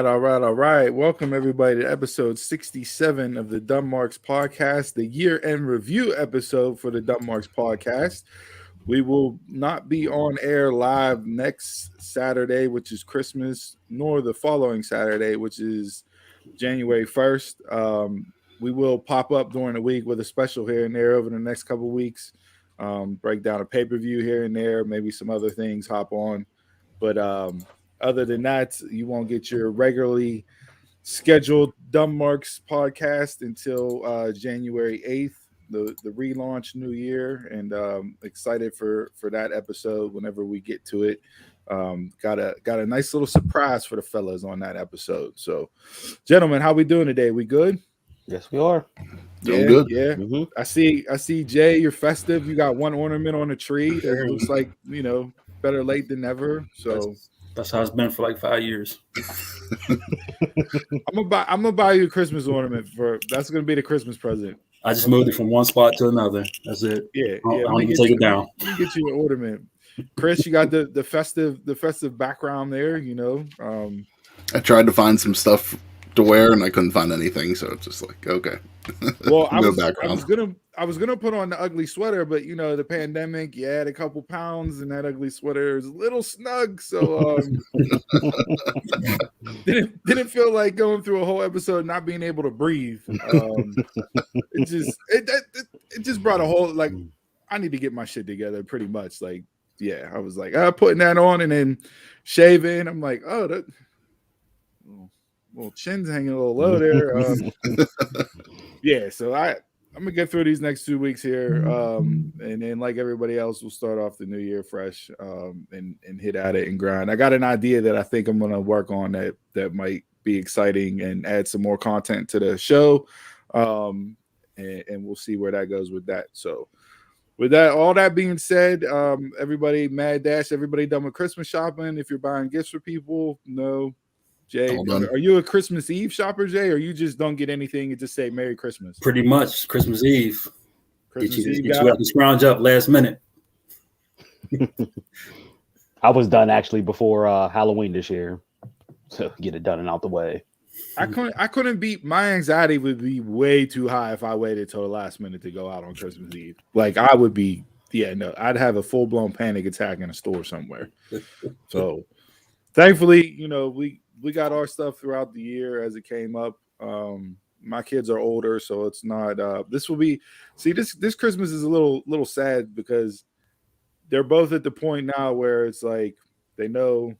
right. Welcome everybody to episode 67 of the Dumb Marks podcast, the year-end review episode for the Dumb Marks podcast. We will not be on air live next Saturday, which is Christmas, nor the following Saturday, which is January 1st. We will pop up during the week with a special here and there over the next couple of weeks. Break down a pay-per-view here and there, maybe some other things hop on. But other than that, you won't get your regularly scheduled Dumb Marks podcast until January 8th, the relaunch new year, and excited for that episode whenever we get to it. Got a nice little surprise for the fellas on that episode. So, gentlemen, how we doing today? We good? Yes, we are. Doing good. Yeah. Mm-hmm. I see Jay, you're festive. You got one ornament on a tree that looks like, better late than never. So that's how it's been for like 5 years. I'm gonna buy you a Christmas ornament that's gonna be the Christmas present. I just moved it from one spot to another. That's it. Yeah. I'm gonna take it down. Let me get you an ornament. Chris, you got the festive background there, I tried to find some stuff to wear and I couldn't find anything, so it's just like, okay. Well, I was gonna put on the ugly sweater, but the pandemic, you add a couple pounds and that ugly sweater is a little snug, so didn't feel like going through a whole episode not being able to breathe. It just brought a whole, like, I need to get my shit together pretty much. Like, yeah, I was like, putting that on and then shaving. I'm like, well, chin's hanging a little low there. Yeah, so I'm gonna get through these next 2 weeks here, and then like everybody else, we'll start off the new year fresh, and hit at it and grind. I got an idea that I think I'm gonna work on that might be exciting and add some more content to the show, and we'll see where that goes with that. So, with that, all that being said, everybody mad dash, everybody done with Christmas shopping. If you're buying gifts for people, no. Jay, are you a Christmas Eve shopper, Jay, or you just don't get anything and just say Merry Christmas? Pretty much Christmas Eve. Get you have to scrounge up last minute. I was done actually before Halloween this year, so get it done and out the way. I couldn't beat, my anxiety would be way too high if I waited till the last minute to go out on Christmas Eve. Like I would be, I'd have a full blown panic attack in a store somewhere. So thankfully, we got our stuff throughout the year as it came up. My kids are older, so it's not. This Christmas is a little sad because they're both at the point now where it's like they know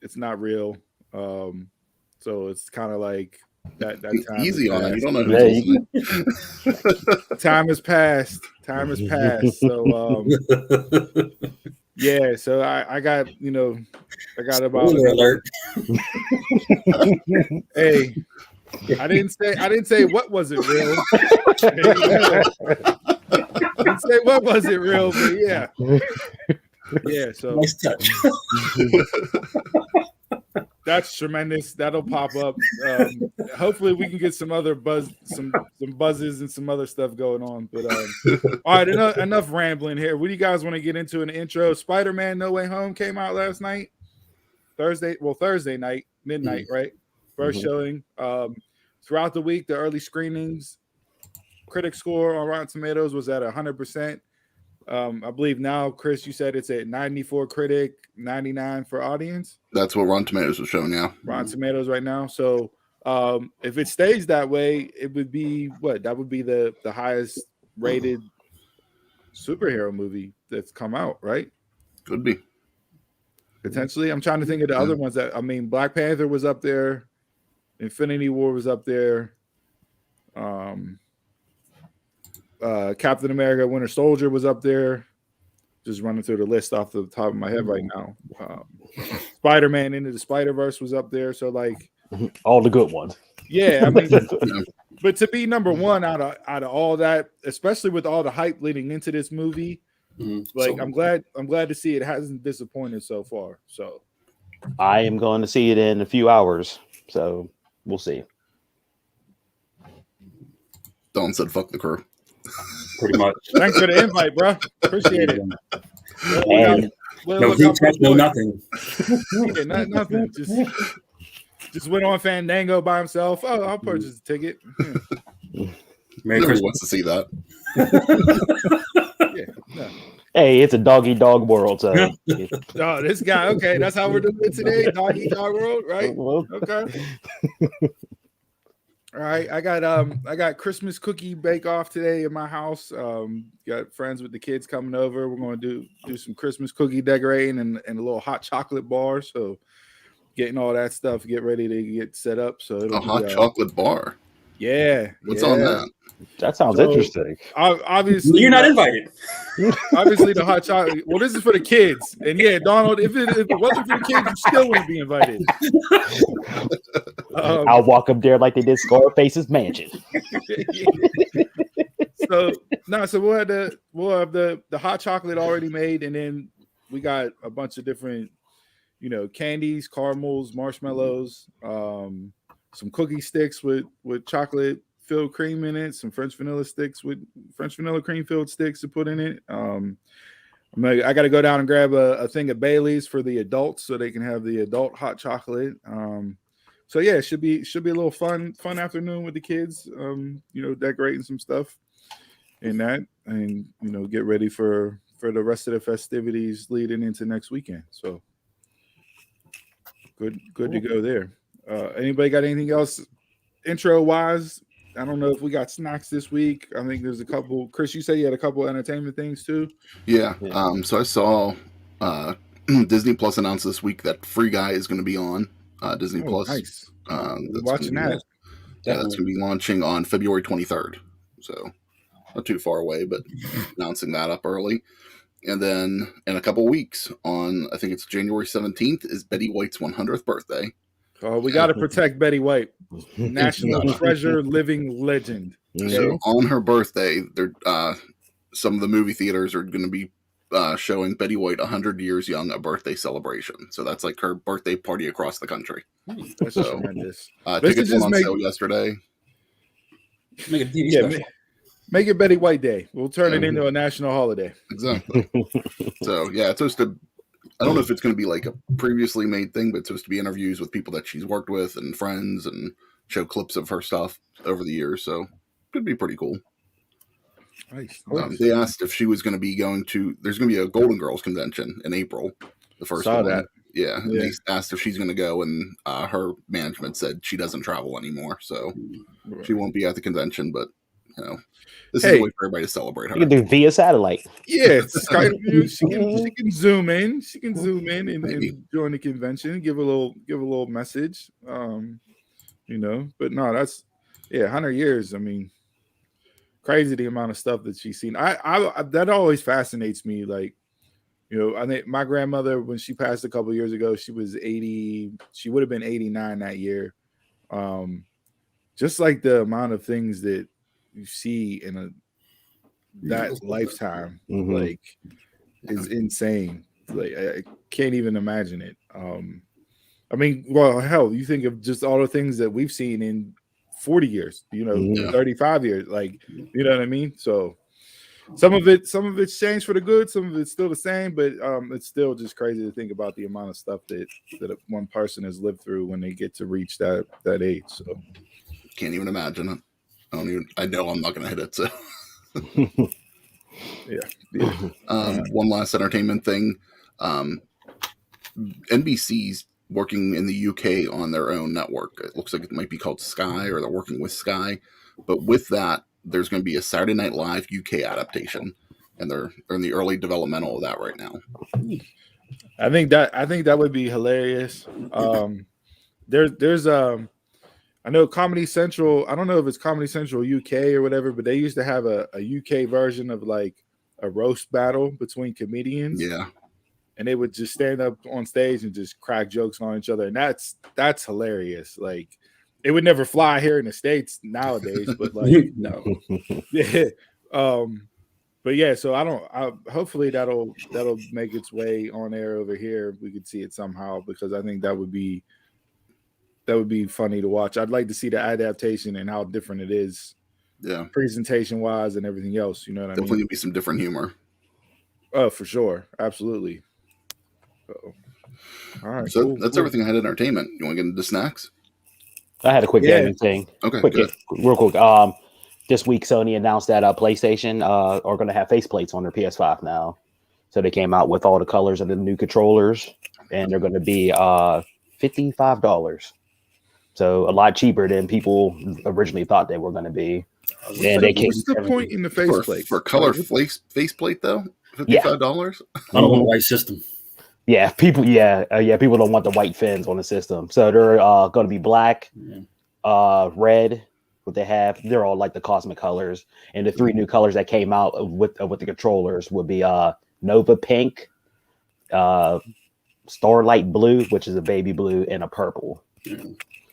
it's not real. So it's kind of like that time easy on it. You don't know who's Time has passed. So yeah, so I got about alert. Hey, I didn't say what was it real. I didn't say what was it real, but yeah. So nice touch. That's tremendous. That'll pop up. Hopefully, we can get some other some buzzes and some other stuff going on. But all right, enough rambling here. What do you guys want to get into in the intro? Spider-Man: No Way Home came out last night, Thursday night, midnight, right? First showing. Throughout the week, the early screenings, critic score on Rotten Tomatoes was at 100%. I believe now, Chris, you said it's at 94 critic, 99 for audience. That's what Rotten Tomatoes was showing, yeah. Rotten Tomatoes right now. So if it stays that way, it would be what? That would be the highest rated superhero movie that's come out, right? Could be. Potentially. I'm trying to think of the other ones Black Panther was up there. Infinity War was up there. Captain America Winter Soldier was up there. Just running through the list off the top of my head right now. Spider-Man Into the Spider-Verse was up there. So like all the good ones. Yeah, but to be number one out of all that, especially with all the hype leading into this movie, I'm glad to see it hasn't disappointed so far. So I am going to see it in a few hours. So we'll see. Don said fuck the crew. Pretty much. Thanks for the invite, bro. Appreciate it. No heat check, no nothing. Yeah, nothing. Just just went on Fandango by himself. Oh, I'll purchase a ticket. Nobody wants to see that. Yeah, no. Hey, it's a dog-eat-dog world, so. Oh, this guy. Okay, that's how we're doing it today. Dog-eat-dog world, right? Okay. All right, I got Christmas cookie bake off today in my house. Got friends with the kids coming over. We're going to do some Christmas cookie decorating and a little hot chocolate bar. So getting all that stuff, get ready to get set up. So it'll be hot chocolate bar. Yeah. What's on that? That sounds interesting. Obviously, you're not invited. Obviously, the hot chocolate. Well, this is for the kids, and yeah, Donald. If it wasn't for the kids, you still wouldn't be invited. I'll walk up there like they did Scarface's mansion. So we'll have the hot chocolate already made, and then we got a bunch of different, candies, caramels, marshmallows, some cookie sticks with chocolate filled cream in it, some French vanilla sticks with French vanilla cream filled sticks to put in it. I got to go down and grab a thing of Bailey's for the adults so they can have the adult hot chocolate. So yeah, it should be a little fun afternoon with the kids. Decorating some stuff in that, and get ready for the rest of the festivities leading into next weekend. So good to go there. Anybody got anything else intro wise? I don't know if we got snacks this week. I think there's a couple. Chris, you said you had a couple entertainment things too. Yeah. So I saw Disney Plus announced this week that Free Guy is going to be on Disney Plus. Nice. Watching that. Yeah, that's going to be launching on February 23rd. So not too far away, but announcing that up early. And then in a couple weeks, on I think it's January 17th, is Betty White's 100th birthday. Oh, we got to protect Betty White, national treasure, living legend. So on her birthday, some of the movie theaters are going to be showing Betty White 100 Years Young, a birthday celebration. So that's like her birthday party across the country. That's tremendous. Tickets went on sale yesterday. Make a TV special. Make it Betty White Day. We'll turn it into a national holiday. Exactly. So yeah, it's supposed to. I don't know if it's going to be like a previously made thing, but it's supposed to be interviews with people that she's worked with and friends, and show clips of her stuff over the years. So it could be pretty cool. Nice. They asked if she was going to be going to. There's going to be a Golden Girls convention in April. The first Saw one. that. Yeah. They asked if she's going to go, and her management said she doesn't travel anymore, so she won't be at the convention. But this is a way for everybody to celebrate her. You can do via satellite. Yeah, Skype. She can zoom in. She can zoom in and join the convention. Give a little message. But no, that's 100 years. I mean, crazy the amount of stuff that she's seen. I that always fascinates me. Like, I think my grandmother, when she passed a couple years ago, she was 80. She would have been 89 that year. Just like the amount of things that you see in that lifetime, like, is insane. Like, I can't even imagine it. I mean, well, hell, you think of just all the things that we've seen in 40 years, 35 years, like, you know what I mean? So some of it's changed for the good, some of it's still the same, but it's still just crazy to think about the amount of stuff that one person has lived through when they get to reach that age. So can't even imagine it. I know I'm not going to hit it. So yeah. One last entertainment thing. NBC's working in the UK on their own network. It looks like it might be called Sky, or they're working with Sky. But with that, there's going to be a Saturday Night Live UK adaptation, and they're in the early developmental of that right now. I think that would be hilarious. There's I know Comedy Central. I don't know if it's Comedy Central UK or whatever, but they used to have a UK version of like a roast battle between comedians. Yeah. And they would just stand up on stage and just crack jokes on each other. And that's hilarious. Like, it would never fly here in the States nowadays, but like, no. Yeah. But yeah, so hopefully that'll make its way on air over here. We could see it somehow, because I think that would be funny to watch. I'd like to see the adaptation and how different it is. Yeah. Presentation wise and everything else. You know what I mean? Definitely be some different humor. Oh, for sure. Absolutely. So, all right. So that's everything I had in entertainment. You want to get into snacks? I had a quick gaming thing. Okay, Real quick. This week Sony announced that PlayStation are going to have faceplates on their PS5 now. So they came out with all the colors of the new controllers, and they're going to be $55. So a lot cheaper than people originally thought they were going to be. And what's the point in the faceplate for color faceplate though? $55. I don't want a white system. Yeah, people. People don't want the white fins on the system, so they're going to be black, red. What they have, they're all like the cosmic colors, and the 3 new colors that came out with the controllers would be Nova Pink, Starlight Blue, which is a baby blue, and a purple.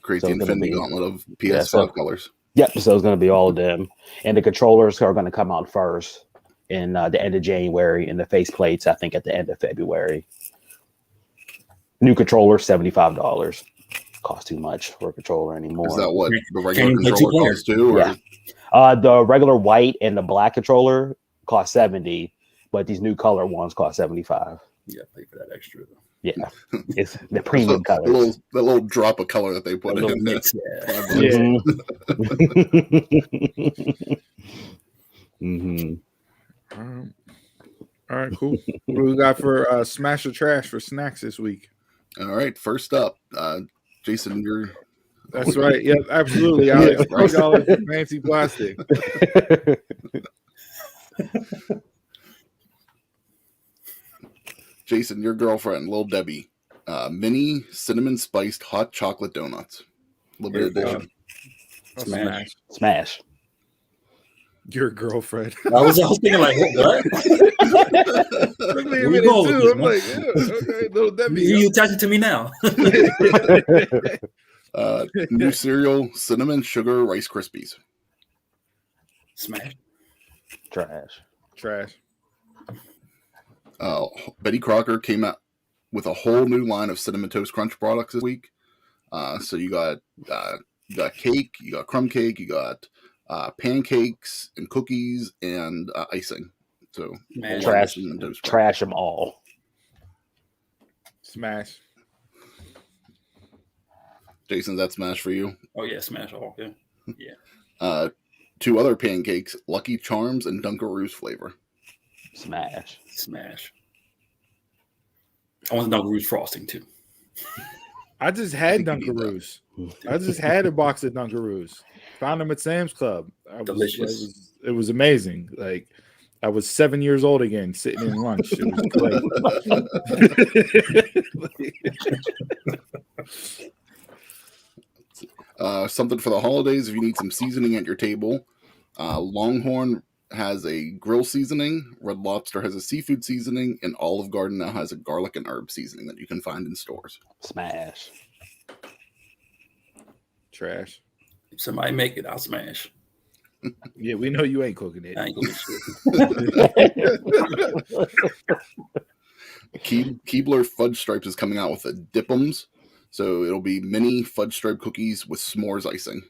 Create the infinity gauntlet of PS5 colors. Yep, so it's going to be all of them, and the controllers are going to come out first in the end of January, and the faceplates I think at the end of February. New controller, $75. Cost too much for a controller anymore. Is that what the regular controller costs too? Yeah. The regular white and the black controller cost $70, but these new color ones cost $75. Yeah, pay for that extra. Yeah, it's the premium colors. The little drop of color that they put in mix. Yeah. All right, cool. What do we got for Smash or Trash for snacks this week? All right, first up, Jason, you're. That's right. Yep, absolutely. $3 for fancy plastic. Jason, your girlfriend, Lil Debbie, mini cinnamon spiced hot chocolate donuts, limited edition. Smash. Your girlfriend. I was thinking like, what? I'm like, okay, Lil Debbie. You attaching to me now? New cereal, cinnamon sugar Rice Krispies. Smash. Trash. Betty Crocker came out with a whole new line of Cinnamon Toast Crunch products this week. So you got cake, you got crumb cake, you got pancakes and cookies and icing. So trash them all. Smash. Jason, that's smash for you? Oh yeah, smash all. Yeah. 2 other pancakes, Lucky Charms and Dunkaroos flavor. Smash. I want the Dunkaroos frosting too. I just had Dunkaroos. I just had a box of Dunkaroos. Found them at Sam's Club. Delicious. It was amazing. Like I was 7 years old again, sitting in lunch. It was great. Something for the holidays. If you need some seasoning at your table, Longhorn has a grill seasoning, Red Lobster has a seafood seasoning, and Olive Garden now has a garlic and herb seasoning that you can find in stores. Smash. Trash. If somebody make it, I'll smash. Yeah, we know you ain't cooking it. I ain't cooking shit. Keebler Fudge Stripes is coming out with a Dip'ems. So it'll be mini fudge stripe cookies with s'mores icing.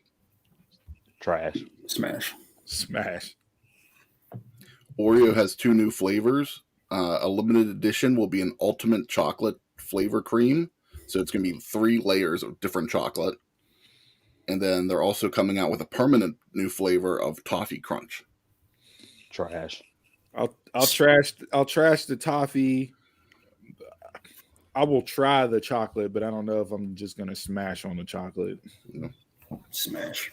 Trash. Smash. Oreo has 2 new flavors. A limited edition will be an ultimate chocolate flavor cream. So it's going to be 3 layers of different chocolate. And then they're also coming out with a permanent new flavor of toffee crunch. Trash. I'll trash the toffee. I will try the chocolate, but I don't know if I'm just going to smash on the chocolate. Smash.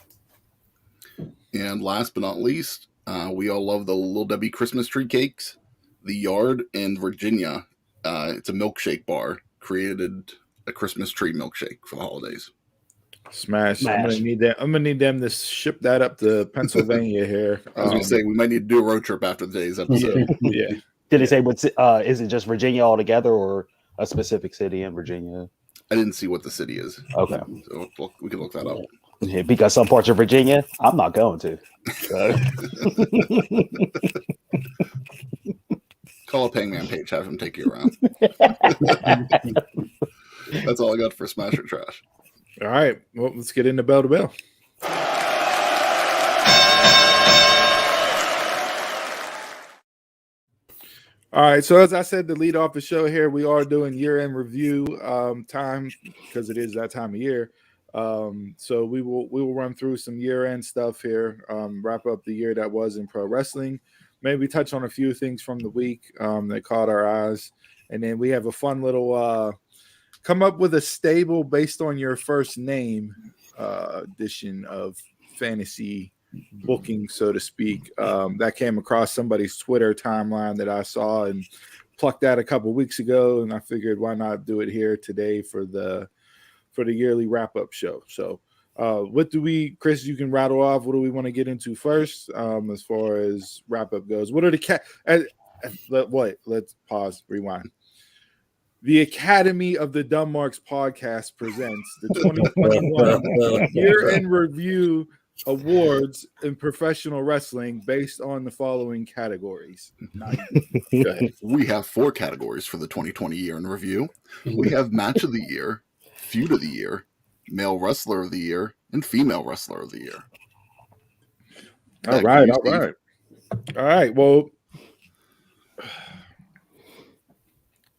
And last but not least, we all love the Little Debbie Christmas tree cakes. The Yard in Virginia, it's a milkshake bar, created a Christmas tree milkshake for the holidays. Smash. I'm gonna need them to ship that up to Pennsylvania here. I was gonna say we might need to do a road trip after today's episode. Yeah. Did they say what's is it just Virginia altogether or a specific city in Virginia? I didn't see what the city is. Okay. So we can look that up. Yeah, because some parts of Virginia, I'm not going to. Call up Hangman Page, have him take you around. That's all I got for Smash or Trash. All right. Well, let's get into Bell to Bell. All right. So as I said to lead off the show here, we are doing year-end review time because it is that time of year. So we will run through some year-end stuff here, wrap up the year that was in pro wrestling, maybe touch on a few things from the week that caught our eyes, and then we have a fun little come up with a stable based on your first name edition of fantasy booking, so to speak. That came across somebody's Twitter timeline that I saw and plucked that a couple weeks ago, and I figured why not do it here today for the yearly wrap-up show. So what do we, Chris, you can rattle off, what do we want to get into first as far as wrap-up goes? What are the let's pause, rewind. The Academy of the Dumb podcast presents the 2021 year-end review awards in professional wrestling based on the following categories. Go ahead. We have 4 categories for the 2020 year in review. We have Match of the Year, Feud of the Year, Male Wrestler of the Year, and Female Wrestler of the Year. All right. Well,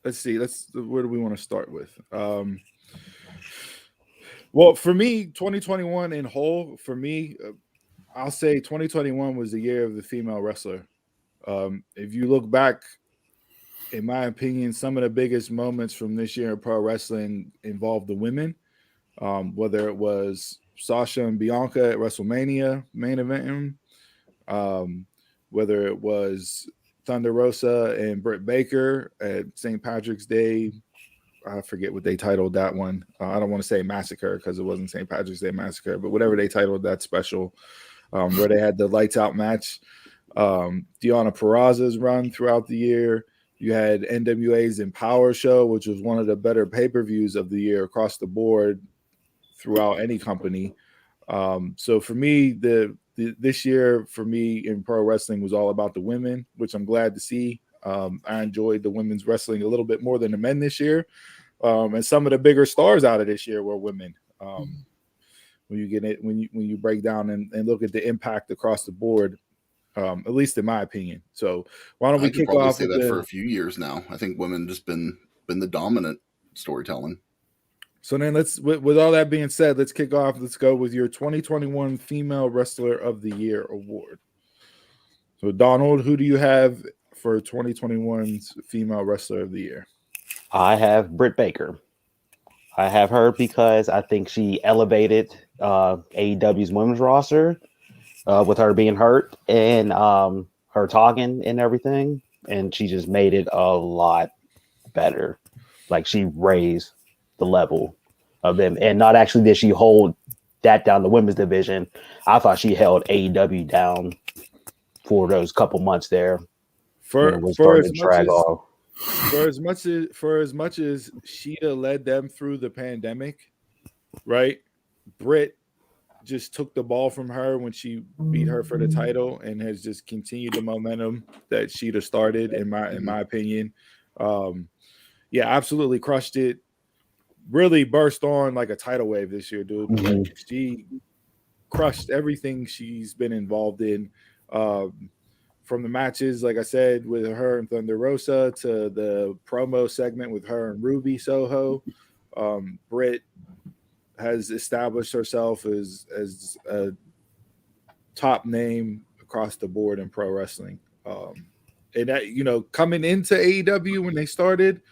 let's see. Where do we want to start with? Well, for me, 2021 in whole, for me, I'll say 2021 was the year of the female wrestler. If you look back, in my opinion, some of the biggest moments from this year in pro wrestling involved the women, whether it was Sasha and Bianca at WrestleMania main eventing, whether it was Thunder Rosa and Britt Baker at St. Patrick's Day. I forget what they titled that one. I don't want to say Massacre because it wasn't St. Patrick's Day Massacre, but whatever they titled that special, where they had the lights out match. Deonna Purrazza's run throughout the year. You had NWA's Empower show, which was one of the better pay-per-views of the year across the board throughout any company. So for me, this year for me in pro wrestling was all about the women, which I'm glad to see. I enjoyed the women's wrestling a little bit more than the men this year. And some of the bigger stars out of this year were women. When you get it, when you break down and look at the impact across the board, at least in my opinion. So why don't we kick off? Say that for a few years now. I think women just been the dominant storytelling. So then with all that being said, let's kick off. Let's go with your 2021 Female Wrestler of the Year award. So Donald, who do you have for 2021's Female Wrestler of the Year? I have Britt Baker. I have her because I think she elevated AEW's women's roster with her being hurt and her talking and everything. And she just made it a lot better. Like she raised the level of them. And not actually did she hold that down the women's division. I thought she held AEW down for those couple months there. For as much as Sheeta led them through the pandemic, right? Britt just took the ball from her when she beat her for the title and has just continued the momentum that Sheeta started, in my opinion. Yeah, absolutely crushed it. Really burst on like a tidal wave this year, dude. Mm-hmm. Like, she crushed everything she's been involved in. From the matches, like I said, with her and Thunder Rosa to the promo segment with her and Ruby Soho, Britt has established herself as a top name across the board in pro wrestling. And that, coming into AEW when they started,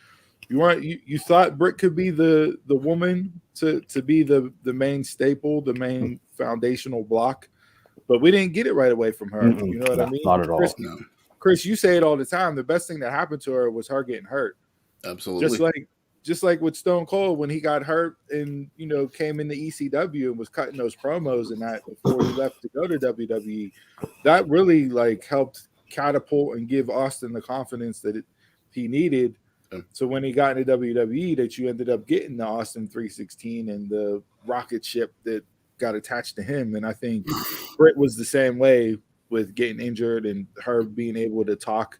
you thought Britt could be the woman to be the main staple, the main foundational block. But we didn't get it right away from her. You know what I mean? Not at all. Chris, you say it all the time. The best thing that happened to her was her getting hurt. Absolutely. Just like with Stone Cold when he got hurt and came into ECW and was cutting those promos and that before he left to go to WWE. That really helped catapult and give Austin the confidence that he needed. So when he got into WWE, that you ended up getting the Austin 316 and the rocket ship that got attached to him. And I think Britt was the same way with getting injured and her being able to talk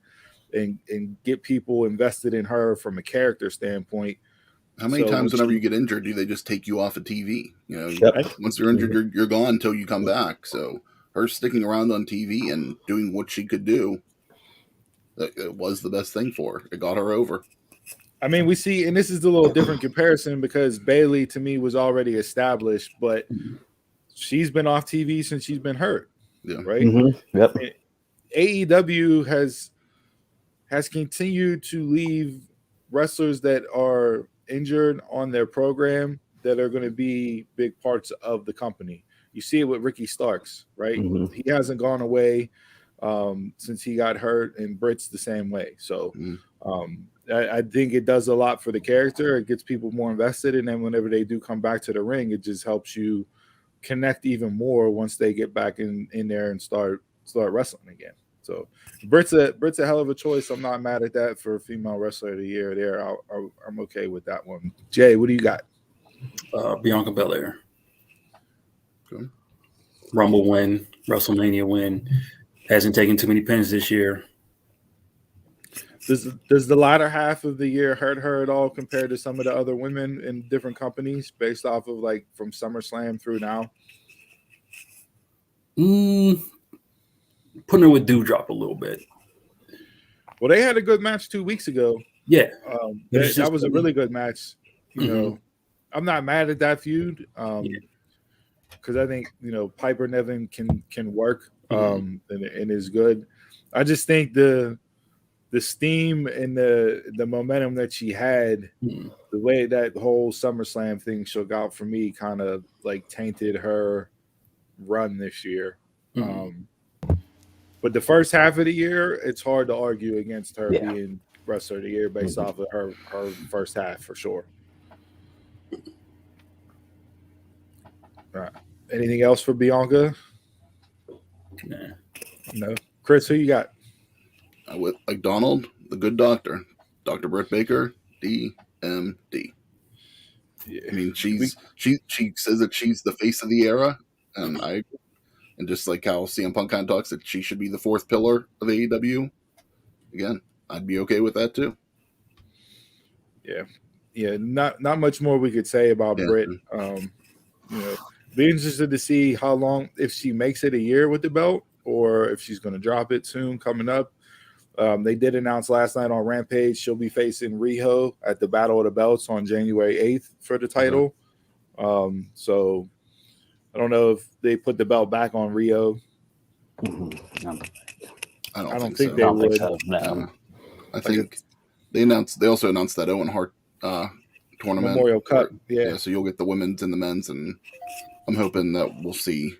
and get people invested in her from a character standpoint. How many times whenever you get injured, do they just take you off of TV? Once you're injured, you're gone until you come back. So her sticking around on TV and doing what she could do, it was the best thing for her. It got her over. I mean, we see, and this is a little different comparison because Bailey to me was already established, but she's been off TV since she's been hurt. Yeah. Right. Mm-hmm. Yep. AEW has continued to leave wrestlers that are injured on their program that are going to be big parts of the company. You see it with Ricky Starks, right? Mm-hmm. He hasn't gone away since he got hurt, and Britt's the same way. So I think it does a lot for the character. It gets people more invested, and then whenever they do come back to the ring, it just helps you connect even more once they get back in there and start wrestling again. So Britt's a hell of a choice. I'm not mad at that for female wrestler of the year. There, I'm okay with that one. Jay, what do you got? Bianca Belair. Okay. Rumble win, WrestleMania win. Hasn't taken too many pins this year. Does the latter half of the year hurt her at all compared to some of the other women in different companies based off of like from SummerSlam through now? Putting her with Dewdrop a little bit. Well, they had a good match 2 weeks ago. Yeah. That was a really good match. You know, I'm not mad at that feud because I think, you know, Piper Niven can work and is good. I just think the steam and the momentum that she had, the way that whole SummerSlam thing shook out for me kind of like tainted her run this year. But the first half of the year, it's hard to argue against her being wrestler of the year based off of her first half for sure. All right. Anything else for Bianca? No. Chris, who you got? With like Donald, the good doctor, Dr. Britt Baker, DMD. Yeah. I mean, she says that she's the face of the era, and just like how CM Punk kind of talks that she should be the fourth pillar of AEW. Again, I'd be okay with that too. Yeah. Not much more we could say about Britt. You know, be interested to see how long, if she makes it a year with the belt, or if she's going to drop it soon coming up. They did announce last night on Rampage she'll be facing Riho at the Battle of the Belts on January 8th for the title. So I don't know if they put the belt back on Rio. I don't think they would. So, no. I think they also announced that Owen Hart tournament. Memorial Cup. Yeah. So you'll get the women's and the men's, and I'm hoping that we'll see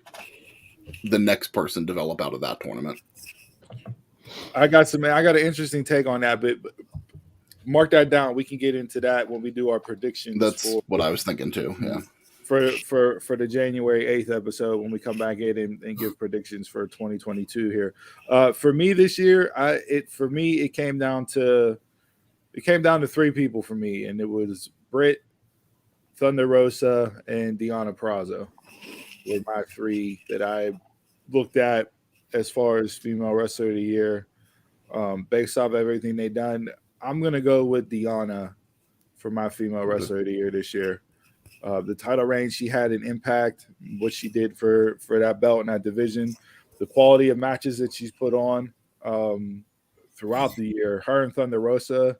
the next person develop out of that tournament. I got an interesting take on that, but mark that down. We can get into that when we do our predictions. That's what I was thinking too. Yeah. For the January 8th episode when we come back in and give predictions for 2022 here. For me this year, it came down to three people for me, and it was Britt, Thunder Rosa, and Deonna Purrazzo were my three that I looked at as far as female wrestler of the year. Based off everything they've done, I'm gonna go with Deonna for my female wrestler of the year this year. The title reign she had an impact, what she did for that belt and that division, the quality of matches that she's put on throughout the year. Her and Thunder Rosa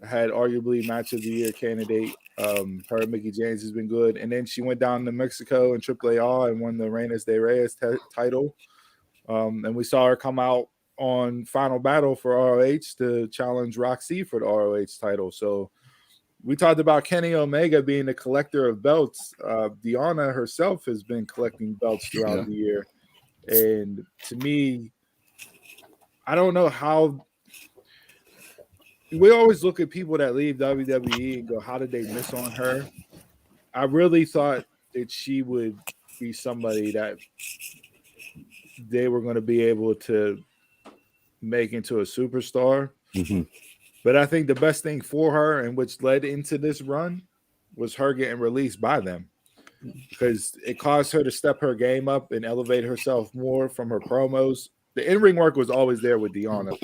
had arguably match of the year candidate. Her and Mickie James has been good. And then she went down to Mexico and AAA and won the Reinas de Reyes title. And we saw her come out on Final Battle for ROH to challenge Roxy for the ROH title. So we talked about Kenny Omega being a collector of belts. Deonna herself has been collecting belts throughout the year. And to me, I don't know how – we always look at people that leave WWE and go, how did they miss on her? I really thought that she would be somebody that they were going to be able to make into a superstar. But I think the best thing for her and which led into this run was her getting released by them, because it caused her to step her game up and elevate herself more from her promos. The in-ring work was always there with Deonna,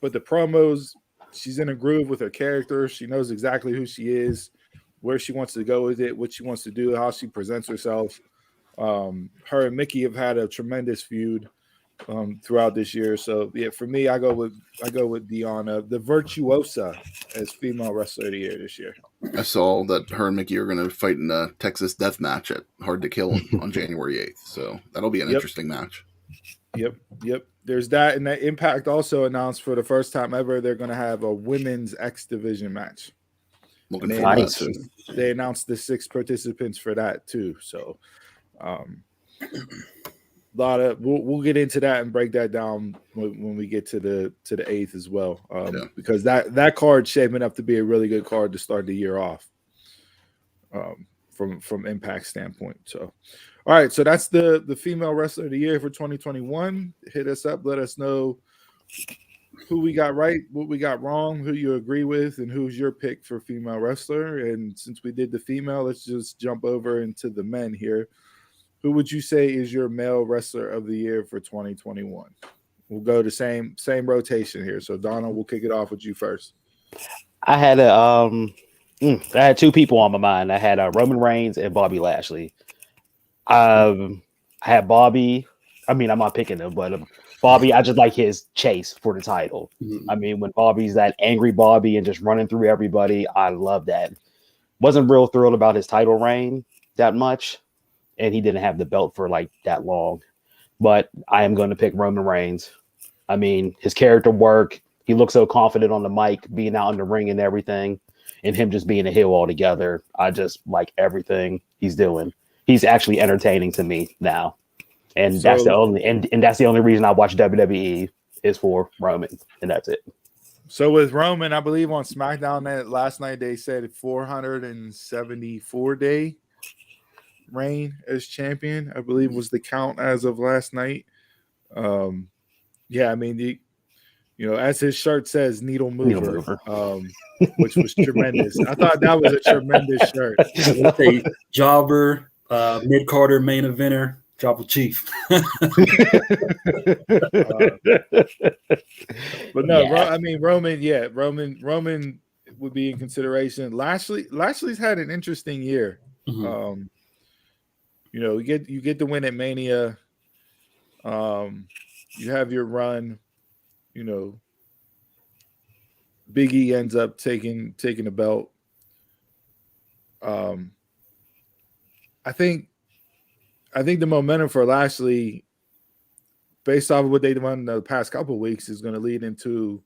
but the promos, she's in a groove with her character. She knows exactly who she is, where she wants to go with it, what she wants to do, how she presents herself. Her and Mickie have had a tremendous feud. throughout this year. So yeah, for me, I go with Deanna, the virtuosa, as female wrestler of the year this year. I saw that her and Mickey are going to fight in a Texas death match at Hard to Kill on January 8th. So that'll be an interesting match. Yep. There's that, and that Impact also announced for the first time ever they're going to have a women's X Division match. Looking forward to that too. They announced the 6 participants for that too. So, we'll get into that and break that down when we get to the 8th as well, because that card's shaping up to be a really good card to start the year off, from Impact standpoint. So, all right, so that's the female wrestler of the year for 2021. Hit us up, let us know who we got right, what we got wrong, who you agree with, and who's your pick for female wrestler. And since we did the female, let's just jump over into the men here. Who would you say is your male wrestler of the year for 2021? We'll go the same rotation here. So Donna, we'll kick it off with you first. I had I had 2 people on my mind. I had Roman Reigns and Bobby Lashley. I had Bobby. I mean, I'm not picking him, but Bobby, I just like his chase for the title. Mm-hmm. I mean, when Bobby's that angry Bobby and just running through everybody, I love that. Wasn't real thrilled about his title reign that much, and he didn't have the belt for like that long. But I am going to pick Roman Reigns. I mean, his character work, he looks so confident on the mic, being out in the ring and everything, and him just being a heel altogether. I just like everything he's doing. He's actually entertaining to me now. And that's the only reason I watch WWE is for Roman, and that's it. So with Roman, I believe on SmackDown last night they said 474-day reign as champion, I believe was the count as of last night. Yeah, I mean, as his shirt says, needle mover. Which was tremendous. I thought that was a tremendous shirt. Let's say jobber, mid-carder, main eventer, Tribal Chief. But no, yeah. I mean Roman would be in consideration. Lashley's had an interesting year. Mm-hmm. You get the win at Mania. You have your run. Big E ends up taking the belt. I think the momentum for Lashley, based off of what they've done the past couple of weeks, is going to lead into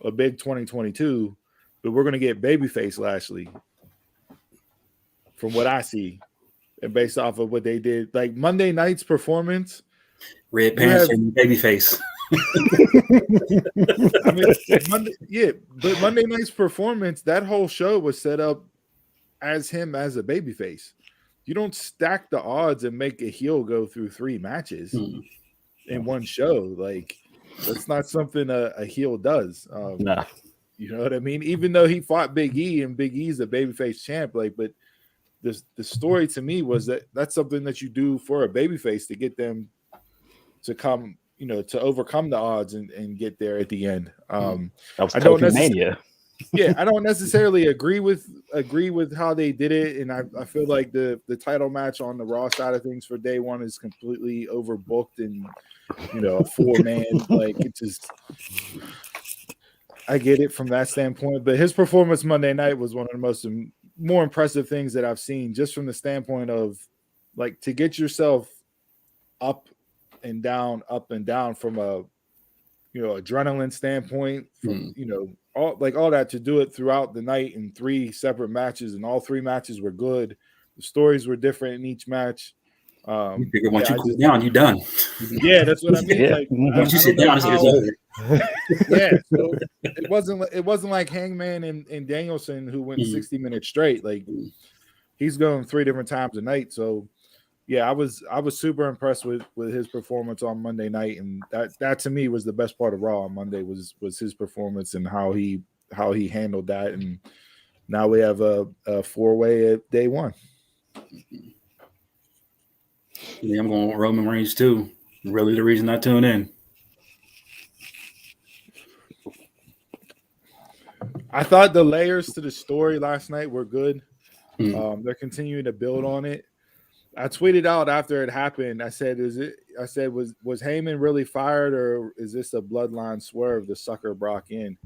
a big 2022. But we're going to get babyface Lashley, from what I see, and based off of what they did, like Monday night's performance, red pants and babyface. I mean, but Monday night's performance, that whole show was set up as him as a babyface. You don't stack the odds and make a heel go through 3 matches in one show. Like, that's not something a heel does. Nah. You know what I mean? Even though he fought Big E and Big E's a babyface champ, but the story to me was that's something that you do for a babyface to get them to come, to overcome the odds and get there at the end. That was Kofi Mania. Yeah, I don't necessarily agree with how they did it, and I feel like the title match on the Raw side of things for day one is completely overbooked and a 4-man. Like, it just, I get it from that standpoint, but his performance Monday night was one of the more impressive things that I've seen, just from the standpoint of, like, to get yourself up and down from a adrenaline standpoint, from all that, to do it throughout the night in 3 separate matches, and all 3 matches were good. The stories were different in each match. You figure once you cool down, you're done. Yeah, that's what I mean. Yeah. Like, once you sit down, it's over. Yeah, so it wasn't like Hangman and Danielson, who went 60 minutes straight. Like, he's going 3 different times a night. So yeah, I was super impressed with his performance on Monday night, and that to me was the best part of Raw on Monday was his performance and how he handled that. And now we have a 4-way at day one. Yeah, I'm going with Roman Reigns too. Really, the reason I tune in. I thought the layers to the story last night were good. They're continuing to build on it. I tweeted out after it happened. I said, was Heyman really fired, or is this a bloodline swerve to sucker Brock in?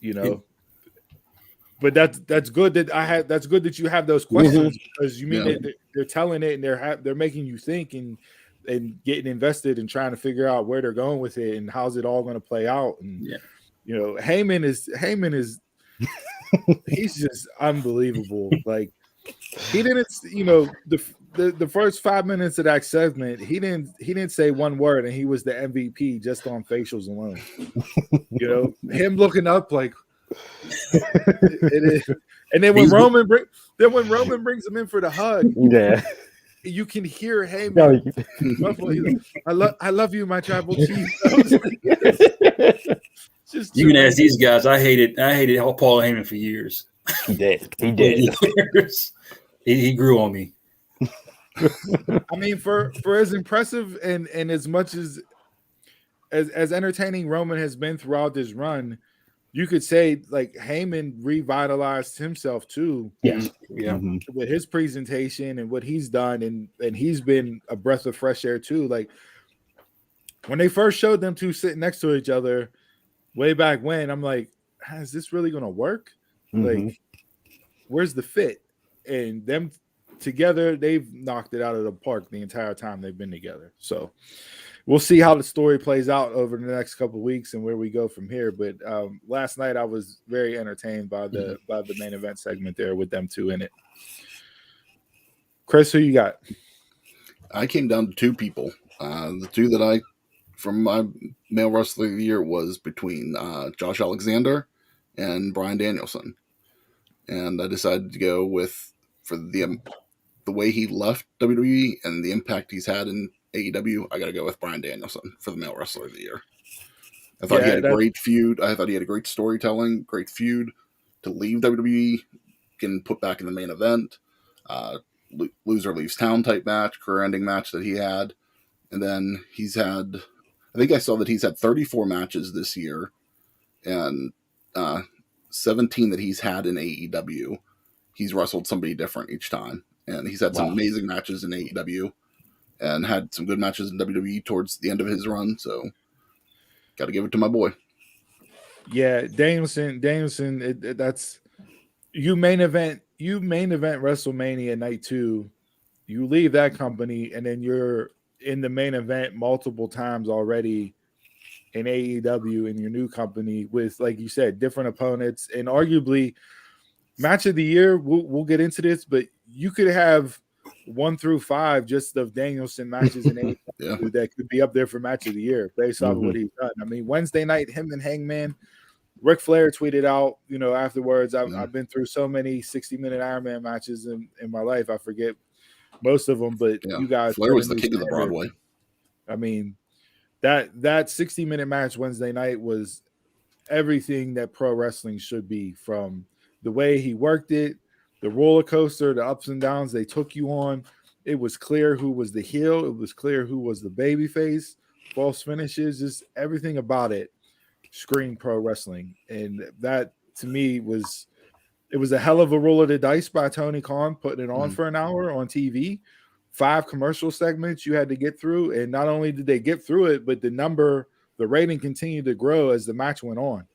You know, but that's good that that's good that you have those questions, because you mean they're telling it, and they're making you think and getting invested and trying to figure out where they're going with it and how's it all going to play out. And you know, Heyman is he's just unbelievable. Like, he didn't, you know, the first 5 minutes of that segment, he didn't say one word, and he was the MVP just on facials alone. You know, him looking up like it is, and then when Roman brings him in for the hug, you can hear Heyman. I love you, my tribal chief. You can ask these guys. I hated Paul Heyman for years. He did. He grew on me. I mean, for as impressive and as much as entertaining Roman has been throughout this run, you could say like Heyman revitalized himself too. With his presentation and what he's done, and he's been a breath of fresh air too. Like, when they first showed them two sitting next to each other way back when, I'm like, is this really gonna work? Like, where's the fit? And them together, they've knocked it out of the park the entire time they've been together. So we'll see how the story plays out over the next couple of weeks and where we go from here. But last night I was very entertained by the main event segment there with them two in it. Chris, who you got? I came down to two people. The two that from my male wrestler of the year was between Josh Alexander and Bryan Danielson. And I decided to go for the way he left WWE and the impact he's had in AEW. I got to go with Bryan Danielson for the male wrestler of the year. I thought he had a great feud. I thought he had a great storytelling, great feud to leave WWE, getting put back in the main event, loser leaves town type match, career-ending match that he had. And then he's had, I think I saw that he's had 34 matches this year, and 17 that he's had in AEW. He's wrestled somebody different each time. And he's had some amazing matches in AEW and had some good matches in WWE towards the end of his run. So got to give it to my boy. Yeah, Danielson, that's you main event WrestleMania night 2. You leave that company, and then you're in the main event multiple times already in AEW in your new company with, like you said, different opponents, and arguably match of the year. We'll get into this, but you could have 1 through 5 just of Danielson matches in AEW that could be up there for match of the year based off of what he's done. I mean, Wednesday night, him and Hangman, Ric Flair tweeted out, you know, afterwards, I've been through so many 60-minute Ironman matches in my life. I forget most of them, but you guys, Flair was the king of the Broadway. I mean, that 60-minute match Wednesday night was everything that pro wrestling should be, from the way he worked it, the roller coaster, the ups and downs they took you on. It was clear who was the heel. It was clear who was the baby face. False finishes, just everything about it screamed pro wrestling. And that, to me, was a hell of a roll of the dice by Tony Khan, putting it on for an hour on TV. 5 commercial segments you had to get through. And not only did they get through it, but the rating continued to grow as the match went on.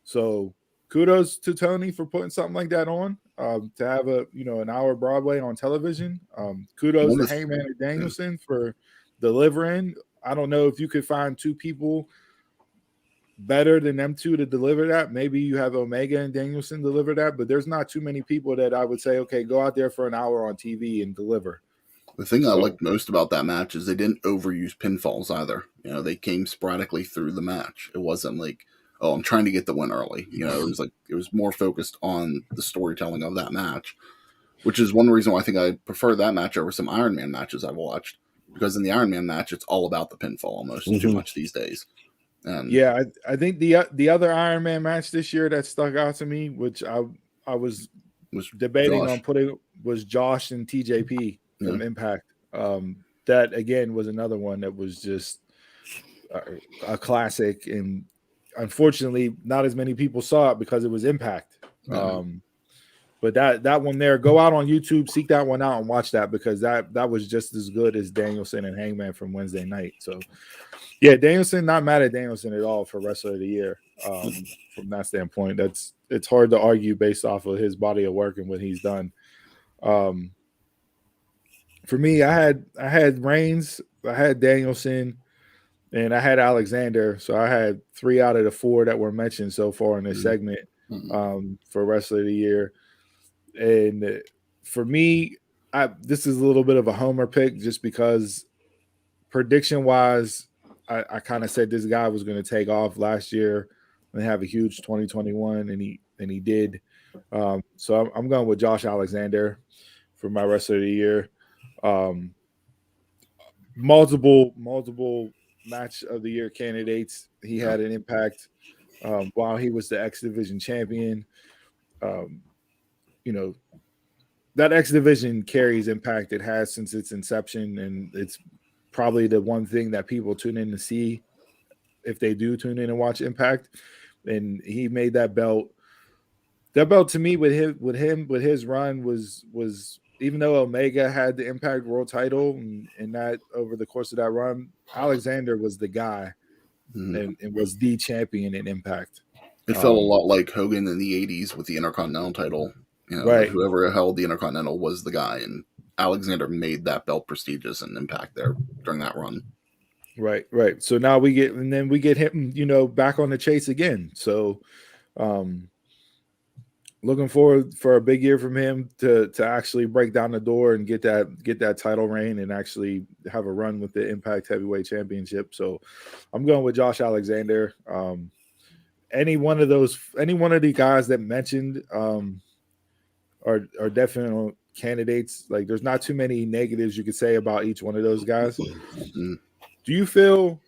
So kudos to Tony for putting something like that on, to have an hour Broadway on television. Kudos to Heyman and Danielson for delivering. I don't know if you could find 2 people better than them two to deliver that. Maybe you have Omega and Danielson deliver that, but there's not too many people that I would say, okay, go out there for an hour on TV and deliver. The thing I liked most about that match is they didn't overuse pinfalls either. You know, they came sporadically through the match. It wasn't like, oh, I'm trying to get the win early. You know, it was more focused on the storytelling of that match, which is one reason why I think I prefer that match over some Iron Man matches I've watched, because in the Iron Man match, it's all about the pinfall almost too much these days. Yeah, I think the other Iron Man match this year that stuck out to me, which I was debating on putting, was Josh and TJP from Impact. That again was another one that was just a classic, and unfortunately not as many people saw it because it was Impact. But that one there, go out on YouTube, seek that one out and watch that, because that was just as good as Danielson and Hangman from Wednesday night. So yeah, Danielson, not mad at Danielson at all for Wrestler of the Year. From that standpoint, it's hard to argue based off of his body of work and what he's done. For me, I had Reigns, I had Danielson, and I had Alexander. So I had 3 out of the 4 that were mentioned so far in this segment for Wrestler of the Year. And for me, this is a little bit of a homer pick, just because prediction wise, I kind of said this guy was going to take off last year and have a huge 2021, and he did. So I'm going with Josh Alexander for my Wrestler of the Year. Multiple match of the year candidates. He had an impact while he was the X Division champion. You know, that X Division carries impact. It has since its inception, and it's probably the one thing that people tune in to see if they do tune in and watch Impact. And he made that belt. That belt to me with his run was even though Omega had the Impact World title and that over the course of that run, Alexander was the guy and was the champion in Impact. It felt a lot like Hogan in the 80s with the Intercontinental title. You know, right. Whoever held the Intercontinental was the guy, and Alexander made that belt prestigious and Impact there during that run. Right. So now we get him, back on the chase again. So looking forward for a big year from him to actually break down the door and get that title reign and actually have a run with the Impact Heavyweight Championship. So I'm going with Josh Alexander. Any one of the guys that mentioned are definite candidates. Like, there's not too many negatives you could say about each one of those guys. Do you feel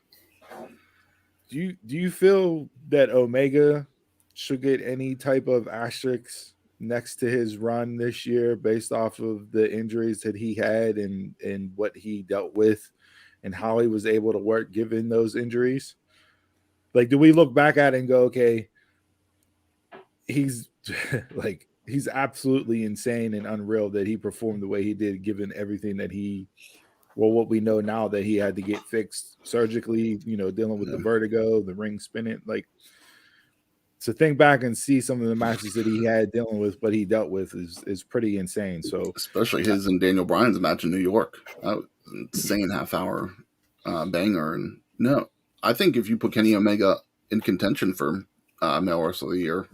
that Omega should get any type of asterisk next to his run this year based off of the injuries that he had and what he dealt with and how he was able to work given those injuries? Like, do we look back at it and go, okay, he's he's absolutely insane and unreal that he performed the way he did given everything that what we know now that he had to get fixed surgically, dealing with the vertigo, the ring spinning. Like, to think back and see some of the matches that he had dealing with what he dealt with is pretty insane. So especially his and Daniel Bryan's match in New York, that was an insane half-hour banger. And no, I think if you put Kenny Omega in contention for Male Wrestler of the Year,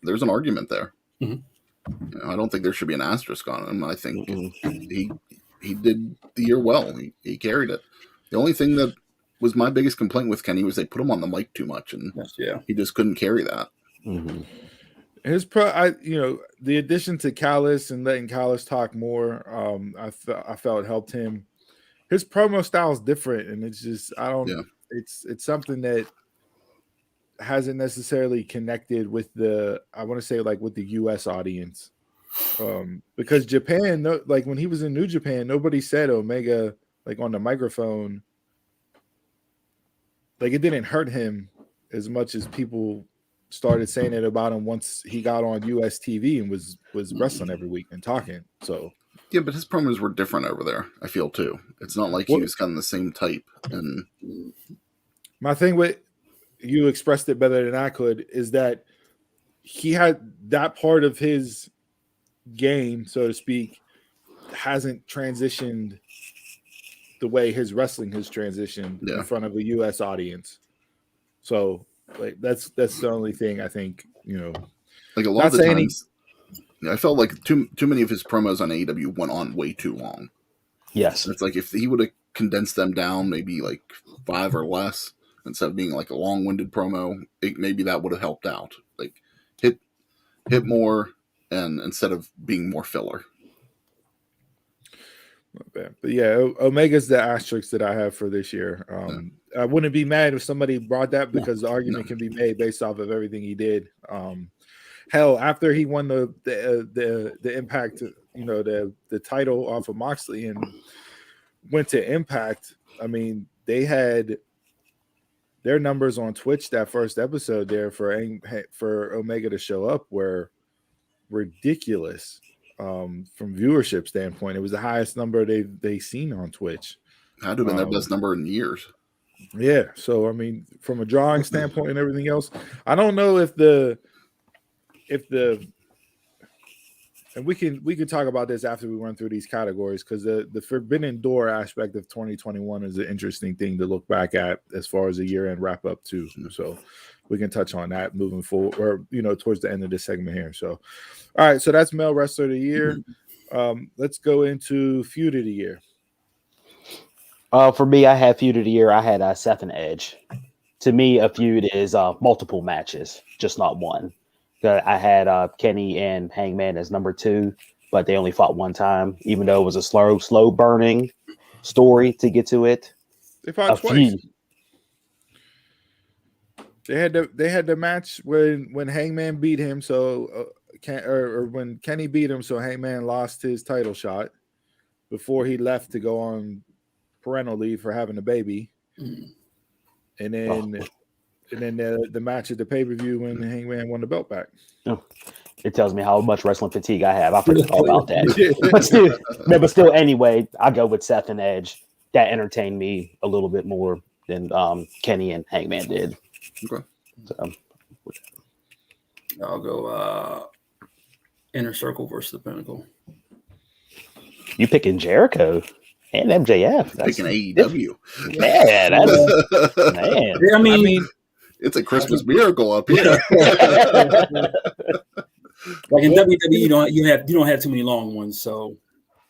there's an argument there. I don't think there should be an asterisk on him. I think he did the year well. He carried it. The only thing that was my biggest complaint with Kenny was they put him on the mic too much, and he just couldn't carry that. The addition to Callis and letting Callis talk more, I felt helped him. His promo style is different, and it's just it's something that hasn't necessarily connected with the U.S. audience, because Japan, like when he was in New Japan, nobody said Omega like on the microphone. Like, it didn't hurt him as much as people started saying it about him once he got on US TV and was wrestling every week and talking. So yeah, but his promos were different over there, I feel too. It's not like he was kind of the same type. And my thing with you expressed it better than I could is that he had that part of his game, so to speak, hasn't transitioned the way his wrestling has transitioned in front of a U.S. audience. So, like, that's the only thing I think, like a lot of the times, I felt like too many of his promos on AEW went on way too long. Yes. It's like if he would have condensed them down maybe like 5 or less instead of being like a long-winded promo, maybe that would have helped out. Like hit more and instead of being more filler. But yeah, Omega's the asterisk that I have for this year. I wouldn't be mad if somebody brought that because the argument can be made based off of everything he did. Hell, after he won the Impact, the title off of Moxley and went to Impact, I mean, they had their numbers on Twitch that first episode there for Omega to show up where ridiculous from viewership standpoint. It was the highest number they seen on Twitch. Had to have been their best number in years. Yeah, so I mean, from a drawing standpoint and everything else, I don't know if the and we can talk about this after we run through these categories, because the forbidden door aspect of 2021 is an interesting thing to look back at as far as a year-end wrap-up too. So we can touch on that moving forward, or towards the end of this segment here. So all right, so that's male wrestler of the year. Let's go into feud of the year. For me, I had feud of the year. I had Seth and Edge. To me, a feud is multiple matches, just not one. I had Kenny and Hangman as number 2, but they only fought one time, even though it was a slow burning story to get to it. They fought twice. They had the match when Hangman beat him, so when Kenny beat him, so Hangman lost his title shot before he left to go on parental leave for having a baby, and then. And then the match at the pay-per-view when Hangman won the belt back. Oh, it tells me how much wrestling fatigue I have. I forgot all about that. but still, anyway, I go with Seth and Edge. That entertained me a little bit more than Kenny and Hangman did. Okay. So, I'll go Inner Circle versus the Pinnacle. You picking Jericho and MJF? That's picking AEW. Man, man. I mean, it's a Christmas miracle up here. Like in WWE, you don't have too many long ones. So,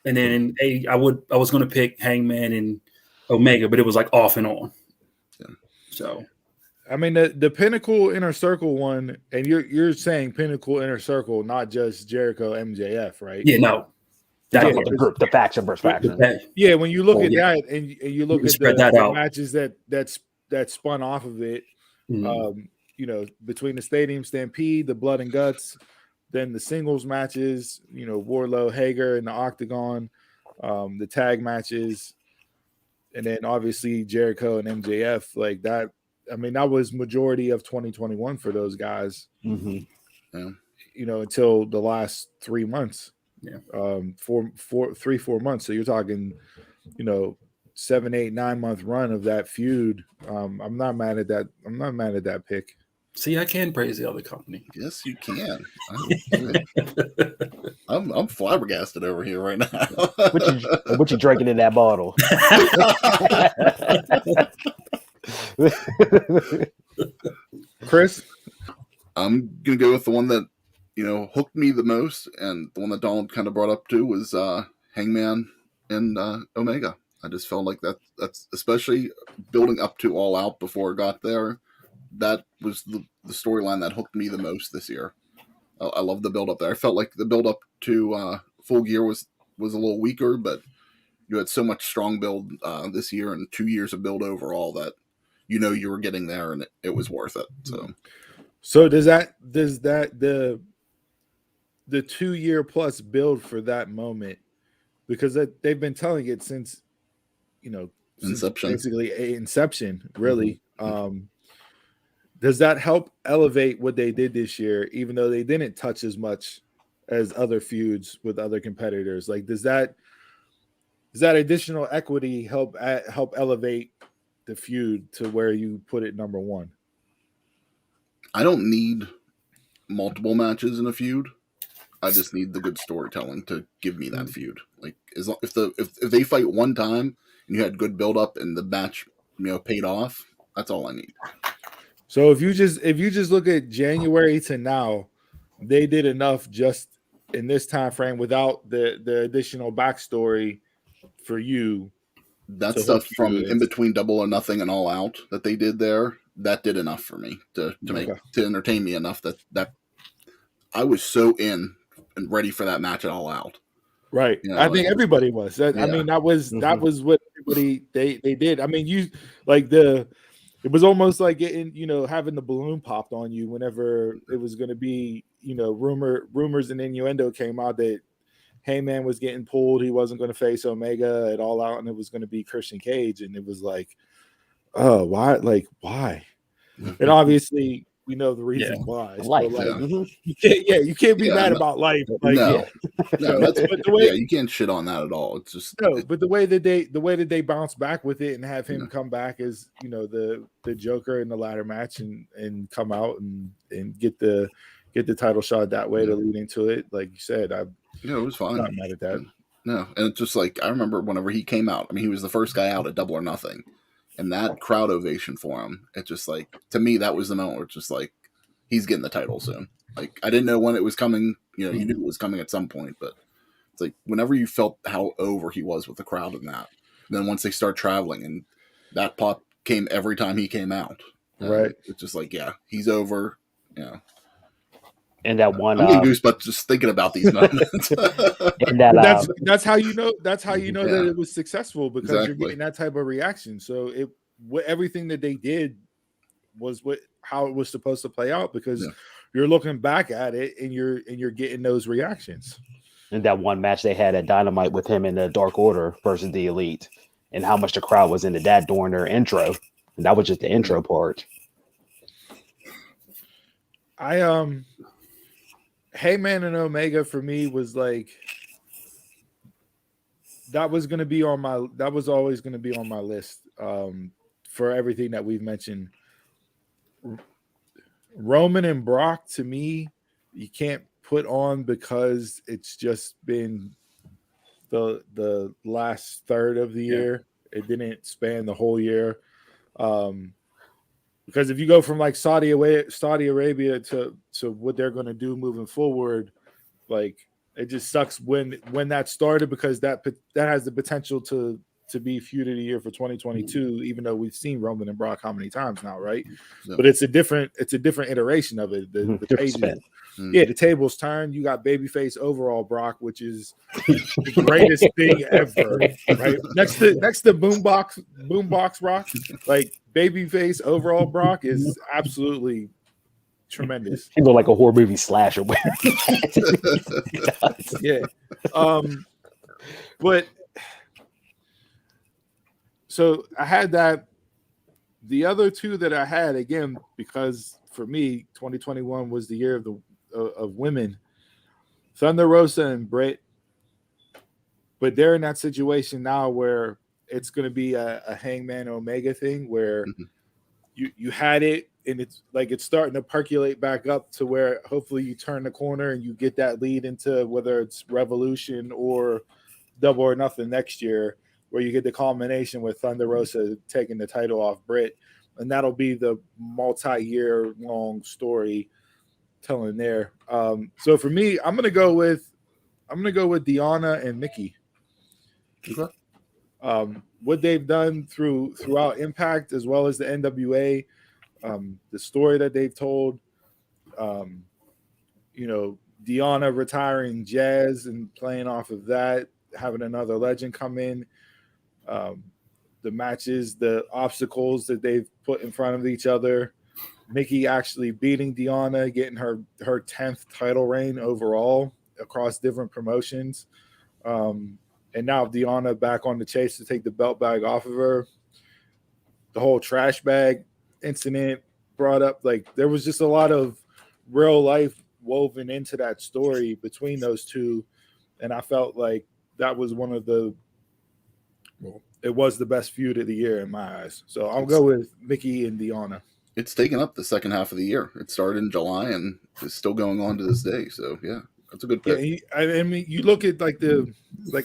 and then I was going to pick Hangman and Omega, but it was like off and on. Yeah. So, I mean the Pinnacle Inner Circle one, and you're saying Pinnacle Inner Circle, not just Jericho MJF, right? Yeah, no. The faction versus faction. Yeah, when you look at that and you look at the matches that spun off of it. Between the Stadium Stampede, the Blood and Guts, then the singles matches, Wardlow, Hager in the Octagon, the tag matches, and then obviously Jericho and MJF, like that. I mean, that was majority of 2021 for those guys. Mm-hmm. Yeah. Until the last 3 months. Yeah. 4 months. So you're talking, 7, 8, 9 month run of that feud. I'm not mad at that. I'm not mad at that pick. See, I can praise the other company. Yes, you can. I'm flabbergasted over here right now. What you drinking in that bottle? Chris? I'm gonna go with the one that hooked me the most, and the one that Donald kind of brought up too was Hangman and Omega. I just felt like that's especially building up to All Out before it got there. That was the storyline that hooked me the most this year. I love the build up there. I felt like the build up to Full Gear was a little weaker, but you had so much strong build this year and 2 years of build overall that you were getting there, and it was worth it. So does that the 2 year plus build for that moment, because they've been telling it since Inception, basically inception, really. Does that help elevate what they did this year, even though they didn't touch as much as other feuds with other competitors? Like, does that additional equity help elevate the feud to where you put it number 1? I don't need multiple matches in a feud. I just need the good storytelling to give me that feud. Like, if they fight one time and you had good build up and the match paid off, that's all I need. So if you just look at January to now, they did enough just in this time frame without the additional backstory for you. That stuff from in between Double or Nothing and All Out that they did there, that did enough for me to entertain me enough that I was so in and ready for that match at All Out. Right. I think everybody was. I mean, that was what everybody they did. I mean, it was almost like getting, having the balloon popped on you whenever it was going to be, rumors and innuendo came out that Heyman was getting pulled. He wasn't going to face Omega at All Out, and it was going to be Christian Cage. And it was like, oh, why? Like, why? And obviously, we know the reasons why. Life. But, like, Yeah. you can't be mad no. about life. Like, No, that's but the way, you can't shit on that at all. It's just but the way that they bounce back with it and have him come back as the Joker in the ladder match and come out and get the title shot that way to lead into it. Like you said, it was fine. Not mad at that. No, and it's just like I remember whenever he came out. I mean, he was the first guy out at Double or Nothing, and that crowd ovation for him. It just like to me that was the moment where it's just like he's getting the title soon. Like I didn't know when it was coming. You knew it was coming at some point, but it's like whenever you felt how over he was with the crowd and that. And then once they start traveling, and that pop came every time he came out. Right. It's just like he's over. And that one, I'm getting goosebumps just thinking about these moments. and that, that's how you know. That's how you know that it was successful because you're getting that type of reaction. So everything that they did was how it was supposed to play out because you're looking back at it and you're getting those reactions. And that one match they had at Dynamite with him in the Dark Order versus the Elite, and how much the crowd was into that during their intro, and that was just the intro part. Heyman and Omega for me was like that was always going to be on my list for everything that we've mentioned. Roman and Brock to me you can't put on because it's just been the last third of the year. It didn't span the whole year. Because if you go from like Saudi Arabia to what they're going to do moving forward, like it just sucks when that started because that has the potential to be feud of the year for 2022. Even though we've seen Roman and Brock how many times now, right? Yeah. But it's a different iteration of it. The pages, the tables turn. You got babyface overall Brock, which is the greatest thing ever, right? Next to boombox Rock, like. Babyface overall Brock is absolutely tremendous. He looked like a horror movie slasher. Yeah. But so I had that. The other two that I had again because for me 2021 was the year of women. Thunder Rosa and Britt. But they're in that situation now where it's going to be a Hangman Omega thing where you had it and it's like it's starting to percolate back up to where hopefully you turn the corner and you get that lead into whether it's Revolution or Double or Nothing next year where you get the culmination with Thunder Rosa taking the title off Britt. And that'll be the multi-year long story telling there. So for me, I'm gonna go with Deonna and Nikki. Okay. What they've done throughout Impact as well as the NWA, the story that they've told, Deonna retiring Jazz and playing off of that, having another legend come in, the matches, the obstacles that they've put in front of each other, Nikki actually beating Deonna, getting her 10th title reign overall across different promotions. And now Deonna back on the chase to take the belt bag off of her. The whole trash bag incident brought up, like there was just a lot of real life woven into that story between those two. And I felt like that was it was the best feud of the year in my eyes. So I'll go with Nikki and Deonna. It's taken up the second half of the year. It started in July and is still going on to this day. So yeah. That's a good pick. Yeah, I mean, you look at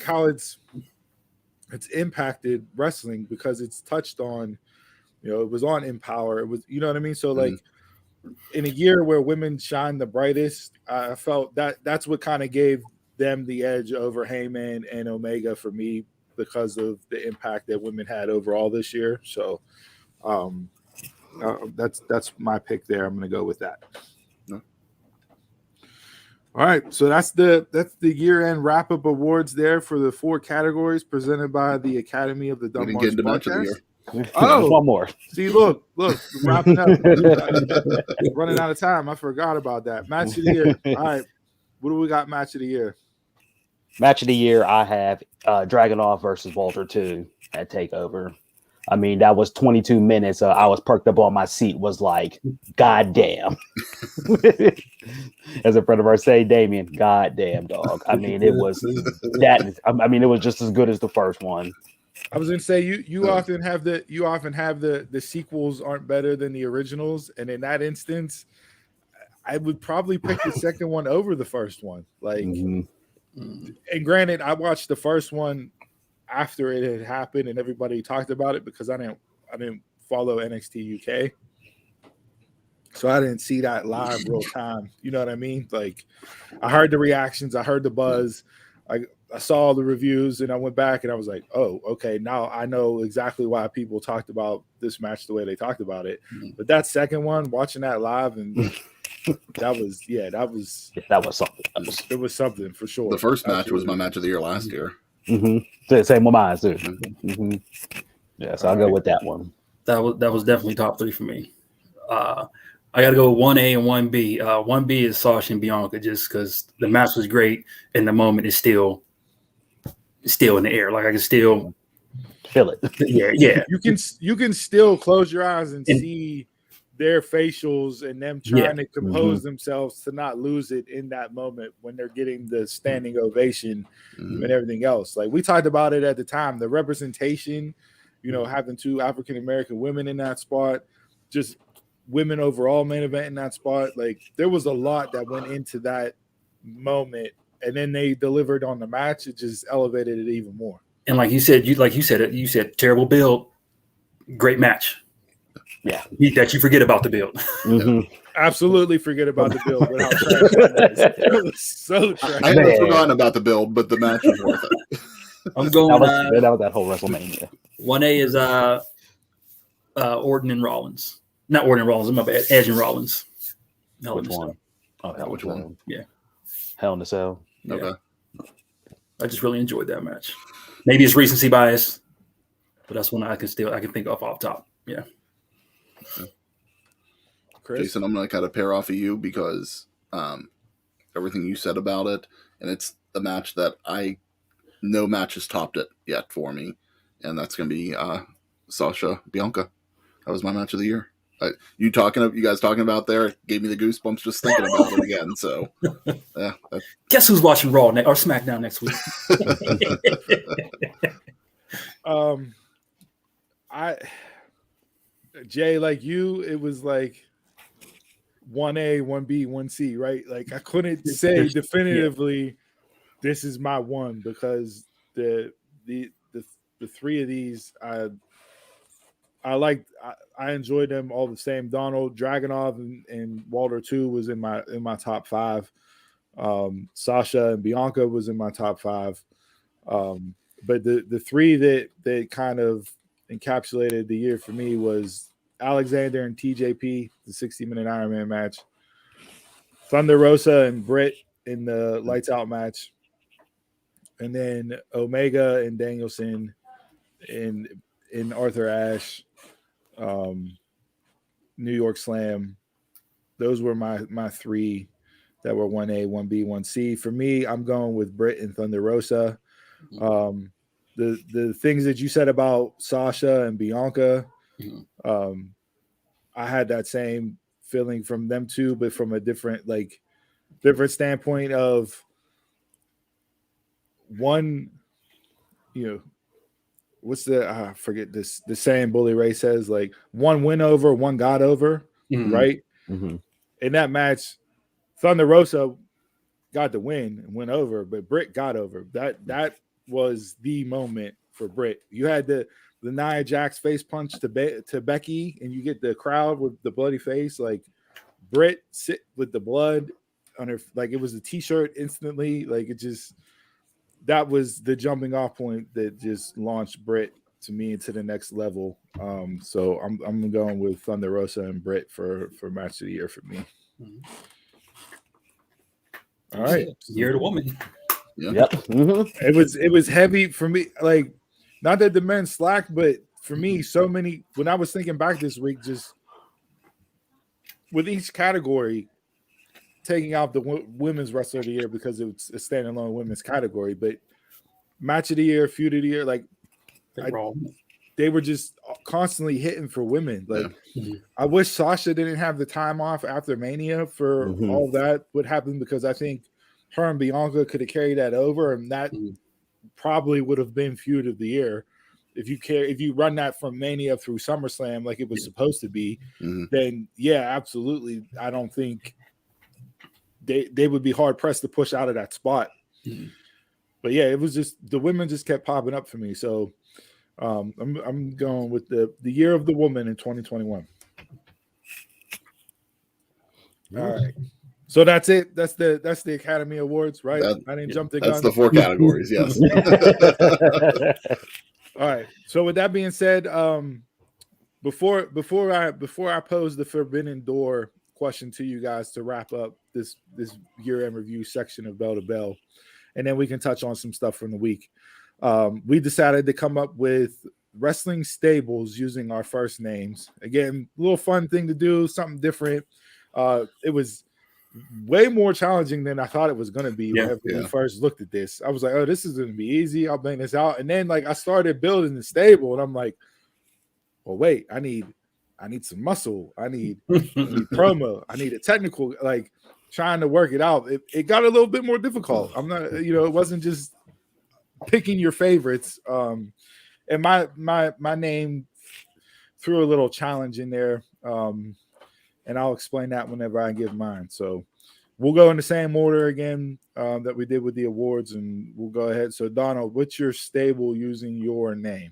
how it's impacted wrestling because it's touched on, it was on Empower. It was, you know what I mean? So like in a year where women shine the brightest, I felt that's what kind of gave them the edge over Heyman and Omega for me because of the impact that women had overall this year. So that's my pick there. I'm going to go with that. All right, so that's the year-end wrap-up awards there for the 4 categories presented by the Academy of the Dumb Marks Podcast. Oh, one more. See, look, wrapping up. Running out of time. I forgot about that. Match of the year. All right, what do we got? Match of the year. Match of the year. I have Dragunov versus Walter 2 at Takeover. I mean, that was 22 minutes. I was perked up on my seat, was like, God damn. As a friend of ours say, Damien, God damn, dog. I mean, it was that. I mean, it was just as good as the first one. I was gonna say you often have the sequels aren't better than the originals, and in that instance, I would probably pick the second one over the first one. Like, and granted, I watched the first one after it had happened and everybody talked about it because I didn't follow NXT UK, so I didn't see that live real time. You know what I mean? Like, I heard the reactions, I heard the buzz, I saw the reviews, and I went back and I was like, oh, okay, now I know exactly why people talked about this match the way they talked about it. But that second one, watching that live, and that was something. It was something for sure. The first match was my match of the year last year. Same with mine too. Yeah, so I'll go with that one. That was definitely top 3 for me. I got to go with 1A and 1B. 1B is Sasha and Bianca, just because the match was great and the moment is still in the air. Like, I can still feel it. Yeah. You can still close your eyes and see their facials and them trying to compose themselves to not lose it in that moment when they're getting the standing ovation and everything else. Like, we talked about it at the time, the representation, having 2 African-American women in that spot, just women overall main event in that spot. Like, there was a lot that went into that moment, and then they delivered on the match. It just elevated it even more. And you said terrible build, great match. Yeah, that you forget about the build. Absolutely forget about the build. It was so trash. I haven't forgotten about the build, but the match was worth it. I'm going. That was that whole WrestleMania. 1A is Orton and Rollins. Not Orton and Rollins. My bad. Edge and Rollins. Which one? Which one? Yeah. Hell in a Cell. Yeah. Okay. I just really enjoyed that match. Maybe it's recency bias, but that's one I can think of off top. Yeah. Chris? Jason, I'm going to kind of pair off of you because everything you said about it, and it's a match that no match has topped it yet for me, and that's going to be Sasha Bianca. That was my match of the year. You guys talking about there gave me the goosebumps just thinking about it again. So, yeah. Guess who's watching Raw or SmackDown next week? Jay, like you, it was like 1A, 1B, 1C, right? Like, I couldn't say definitively this is my one because the 3 of these I enjoyed them all the same. Donald Dragunov and Walter 2 was in my top 5. Sasha and Bianca was in my top 5. But the 3 that kind of encapsulated the year for me was Alexander and TJP, the 60-minute Iron Man match. Thunder Rosa and Britt in the Lights Out match. And then Omega and Danielson in Arthur Ashe, New York Slam. Those were my 3 that were 1A, 1B, 1C. For me, I'm going with Britt and Thunder Rosa. The things that you said about Sasha and Bianca, I had that same feeling from them too, but from a different standpoint of one, what's I forget this, the saying Bully Ray says, like, one win over, one got over, right? In that match, Thunder Rosa got the win and went over, but Britt got over. That was the moment for Britt. You had the Nia Jax face punch to Becky, and you get the crowd with the bloody face. Like, Britt sit with the blood on her, like it was a t-shirt instantly. Like, it just, that was the jumping off point that just launched Britt to me into the next level. So I'm going with Thunder Rosa and Britt for match of the year for me. All right, you're the woman. Yep. It was heavy for me. Like, not that the men slacked, but for me, so many. When I was thinking back this week, just with each category, taking out the women's wrestler of the year because it's a standalone women's category, but match of the year, feud of the year, like they were just constantly hitting for women. Like, I wish Sasha didn't have the time off after Mania for all that would happen, because I think her and Bianca could have carried that over, and that probably would have been feud of the year. If you run that from Mania through SummerSlam like it was supposed to be, then yeah, absolutely. I don't think they would be hard pressed to push out of that spot. But yeah, it was just the women just kept popping up for me. So I'm going with the year of the woman in 2021. All right. So that's it. That's the Academy Awards, right? I didn't jump the gun. That's the 4 categories, yes. All right. So with that being said, before I pose the Forbidden Door question to you guys to wrap up this year-end review section of Bell to Bell, and then we can touch on some stuff from the week. We decided to come up with wrestling stables using our first names. Again, a little fun thing to do, something different. It was way more challenging than I thought it was going to be whenever we first looked at this. I was like, oh, this is going to be easy. I'll bang this out. And then like I started building the stable and I'm like, well, wait, I need some muscle. I need promo. I need a technical, like trying to work it out. It got a little bit more difficult. I'm not, it wasn't just picking your favorites. And my name threw a little challenge in there. And I'll explain that whenever I give mine. So we'll go in the same order again that we did with the awards, and we'll go ahead. So Donald, what's your stable using your name?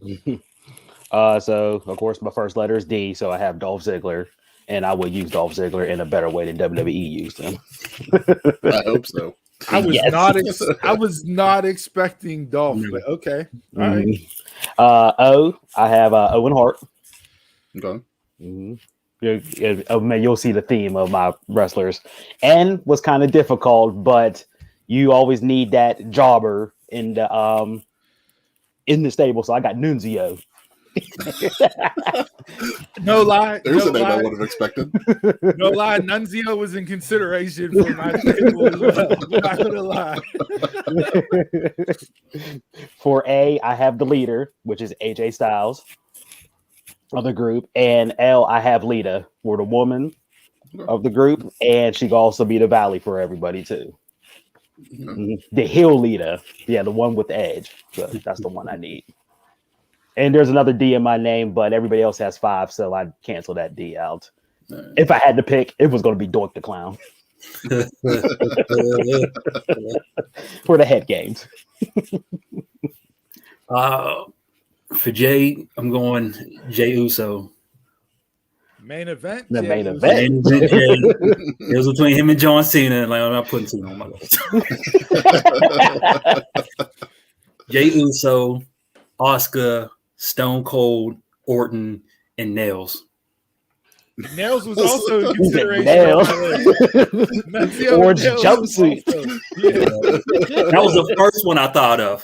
So of course my first letter is D, so I have Dolph Ziggler, and I would use Dolph Ziggler in a better way than WWE used him. I hope so. I was not expecting Dolph, but okay. All right. O, I have Owen Hart. Okay. You'll see the theme of my wrestlers. N was kind of difficult, but you always need that jobber in the stable. So I got Nunzio. No lie. There's a name I would have expected. No lie. Nunzio was in consideration for my stable as well. I'm not gonna lie. For A, I have the leader, which is AJ Styles of the group, and L, I have Lita for the woman of the group, and she can also be the Valley for everybody too. The heel Lita, the one with the edge. So that's the one I need. And there's another D in my name, but everybody else has 5, so I cancel that D out. If I had to pick, it was going to be Dork the Clown for the head games. For Jay, I'm going Jay Uso. Main event. The main event. It was between him and John Cena. Like, I'm not putting Cena on my list. Jay Uso, Oscar, Stone Cold, Orton, and Nails. Nails was also in consideration. Orange jumpsuit. That was the first one I thought of.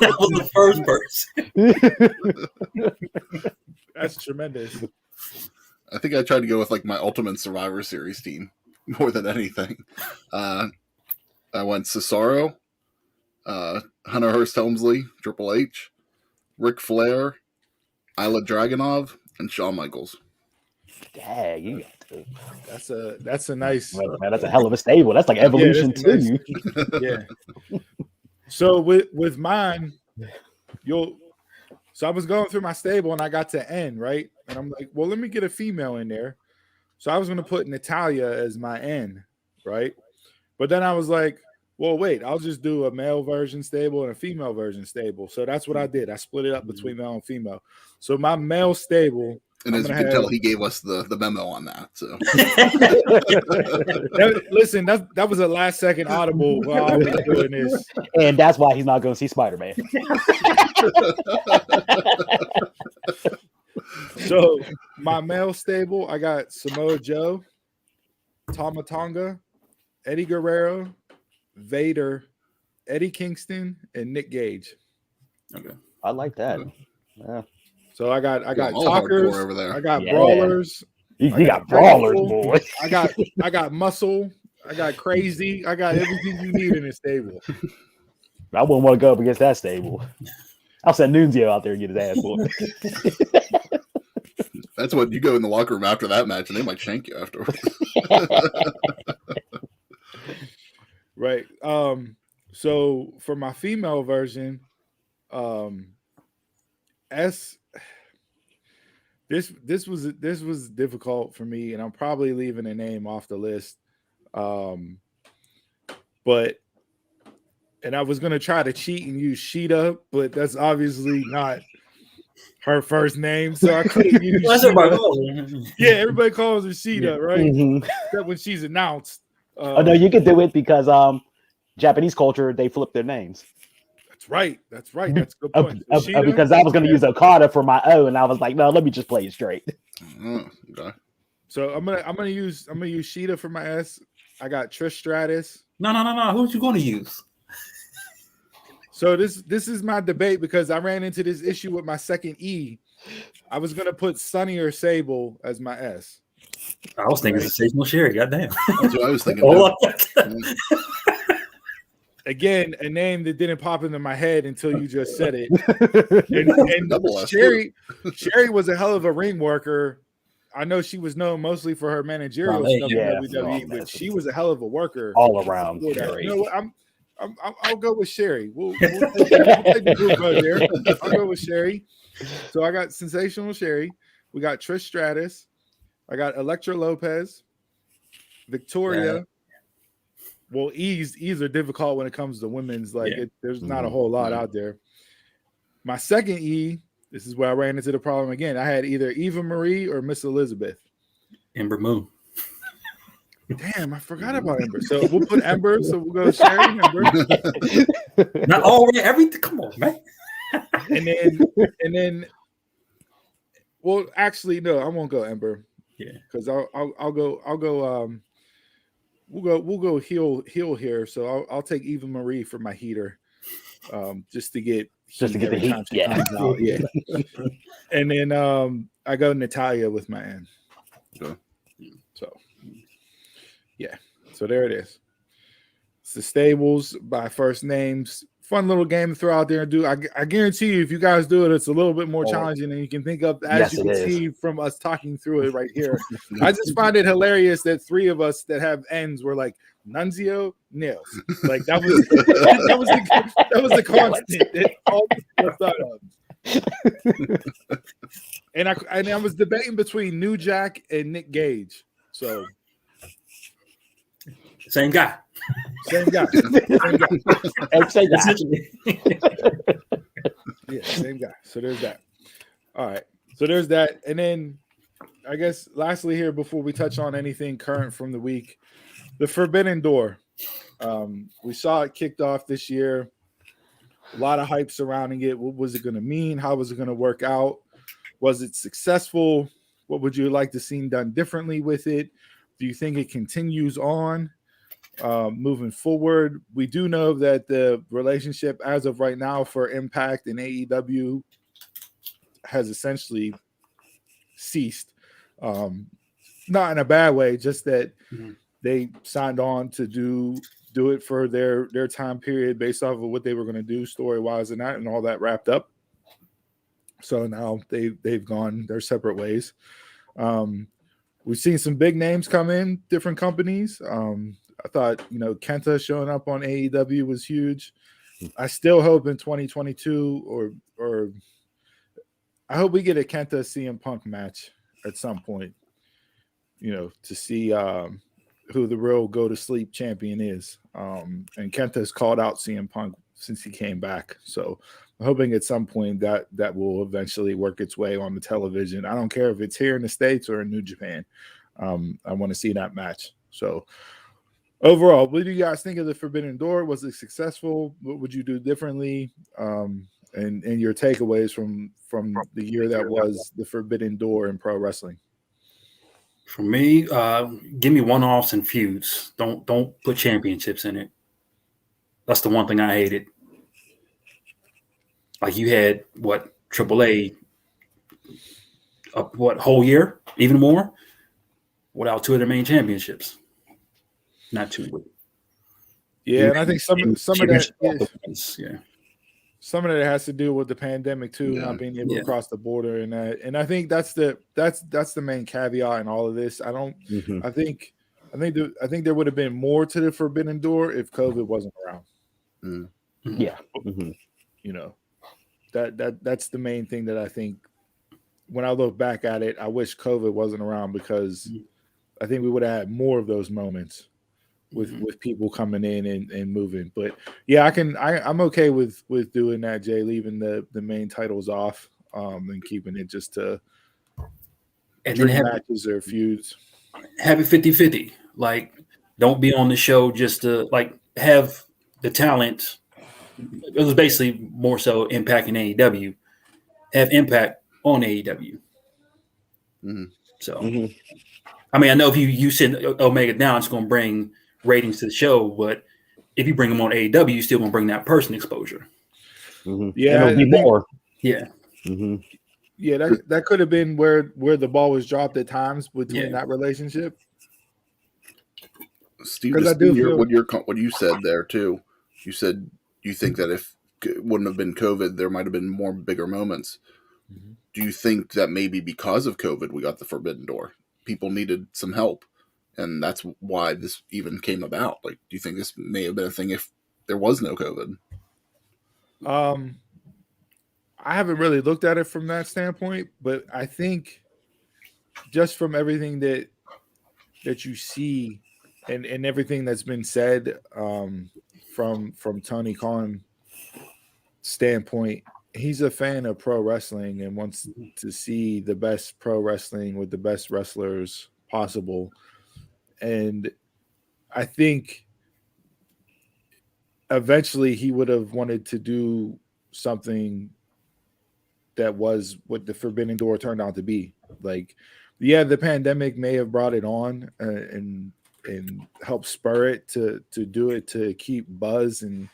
That was the first person. That's tremendous. I think I tried to go with like my Ultimate Survivor Series team more than anything. I went Cesaro, Hunter Hearst Helmsley, Triple H, Ric Flair, Ilya Dragunov, and Shawn Michaels. Dang, you got to. That's a nice. Man, that's a hell of a stable. That's like Evolution too. Nice. Yeah. So with mine, so I was going through my stable and I got to N, right? And I'm like, well, let me get a female in there. So I was going to put Natalia as my N, right? But then I was like, well, wait, I'll just do a male version stable and a female version stable. So that's what I did. I split it up between male and female. So my male stable. And as you can tell, he gave us the memo on that. So listen, that was a last second audible while I was doing this. And that's why he's not going to see Spider-Man. So my male stable, I got Samoa Joe, Tama Tonga, Eddie Guerrero, Vader, Eddie Kingston, and Nick Gage. Okay. I like that. Yeah. So I got talkers over there. I got brawlers. You got brawlers, boy. I got muscle. I got crazy. I got everything you need in a stable. I wouldn't want to go up against that stable. I'll send Nunzio out there and get his ass whooped. That's what you go in the locker room after that match, and they might shank you afterwards. Right. So for my female version, S. This was difficult for me, and I'm probably leaving a name off the list. But I was gonna try to cheat and use Sheeta, but that's obviously not her first name, so I couldn't use Sheeta. Yeah, everybody calls her Sheeta, right? Mm-hmm. Except when she's announced. Oh no, you could do it because Japanese culture, they flip their names. That's right. That's a good point. So because I was going to use Okada for my O, and I was like, no, let me just play it straight. Okay. So I'm gonna use Sheeta for my S. I got Trish Stratus. No. Who's you going to use? So this is my debate because I ran into this issue with my second E. I was gonna put Sunny or Sable as my S. I was thinking Sensational Sherry. Goddamn. That's what I was thinking. Again, a name that didn't pop into my head until you just said it. And Sherry was a hell of a ring worker. I know she was known mostly for her managerial stuff in WWE, but she was a hell of a worker all around. You know what? I'll go with Sherry. We'll take the blue card there. I'll go with Sherry. So I got Sensational Sherry. We got Trish Stratus. I got Elektra Lopez, Victoria. Yeah. Well, E's are difficult when it comes to women's. There's not a whole lot out there. My second E, this is where I ran into the problem again. I had either Eva Marie or Miss Elizabeth. Ember Moon. Damn, I forgot about Ember. So we'll put Ember. So we'll go Sherry and Ember. Not already everything. Come on, man. and then. Well, actually, no, I won't go Ember. Yeah, because I'll go. We'll go heel here. So I'll take Eva Marie for my heater, just to get the heat. Yeah. Yeah. And then I go Natalia with my N. Okay. So yeah. So there it is. It's the stables by first names. Fun little game to throw out there and do. I guarantee you, if you guys do it, it's a little bit more challenging than you can think of, as you can see from us talking through it right here. I just find it hilarious that three of us that have N's were like Nunzio, Nails. Like that was the constant that all thought of. And I was debating between New Jack and Nick Gage. So same guy. Same guy. Yeah, same guy. So there's that. All right. So there's that. And then I guess lastly here, before we touch on anything current from the week, the Forbidden Door. We saw it kicked off this year. A lot of hype surrounding it. What was it going to mean? How was it going to work out? Was it successful? What would you like to see done differently with it? Do you think it continues on? Moving forward, we do know that the relationship as of right now for Impact and AEW has essentially ceased. Not in a bad way, just that they signed on to do it for their time period based off of what they were going to do story-wise and all that wrapped up. So now they've gone their separate ways. We've seen some big names come in, different companies. I thought, Kenta showing up on AEW was huge. I still hope in 2022 or I hope we get a Kenta CM Punk match at some point, to see who the real go-to-sleep champion is. And Kenta's called out CM Punk since he came back. So I'm hoping at some point that will eventually work its way on the television. I don't care if it's here in the States or in New Japan. I want to see that match. So overall, what do you guys think of the Forbidden Door? Was it successful? What would you do differently? And your takeaways from the year that was the Forbidden Door in pro wrestling? For me, give me one-offs and feuds. Don't put championships in it. That's the one thing I hated. Like you had AAA, whole year, even more, without two of their main championships. Not two. Yeah, and I think some of that. Yeah. some of that has to do with the pandemic too, Yeah. not being able to cross the border and that. And I think that's the main caveat in all of this. Mhm. I think there would have been more to the Forbidden Door if COVID wasn't around. Mm. Yeah. Mhm. You know, that's the main thing that I think when I look back at it, I wish COVID wasn't around because I think we would have had more of those moments with people coming in and moving. But yeah, I'm okay with doing that, Jay, leaving the main titles off and keeping it just to And dream then matches or feuds. have it 50-50. Like, don't be on the show just to like have the talent. It was basically more so impacting AEW. Have impact on AEW. Mm-hmm. So, Mhm. I mean, I know if you send Omega down, it's going to bring ratings to the show, but if you bring them on AEW, you're still going to bring that person exposure. Mhm. Yeah, And it'll be I think- more. Yeah. Mhm. Yeah, that could have been where the ball was dropped at times between Yeah. that relationship. Steve, 'Cause I just do hear feel- what you said there too. You said you think that if it wouldn't have been COVID, there might have been more bigger moments. Do you think that maybe because of COVID, we got the Forbidden Door? People needed some help, and that's why this even came about. Like, do you think this may have been a thing if there was no COVID? I haven't really looked at it from that standpoint, but I think just from everything that you see and everything that's been said from Tony Khan standpoint, he's a fan of pro wrestling and wants to see the best pro wrestling with the best wrestlers possible. And I think eventually he would have wanted to do something that was what the Forbidden Door turned out to be. Like, yeah, the pandemic may have brought it on and help spur it to do it, to keep buzz and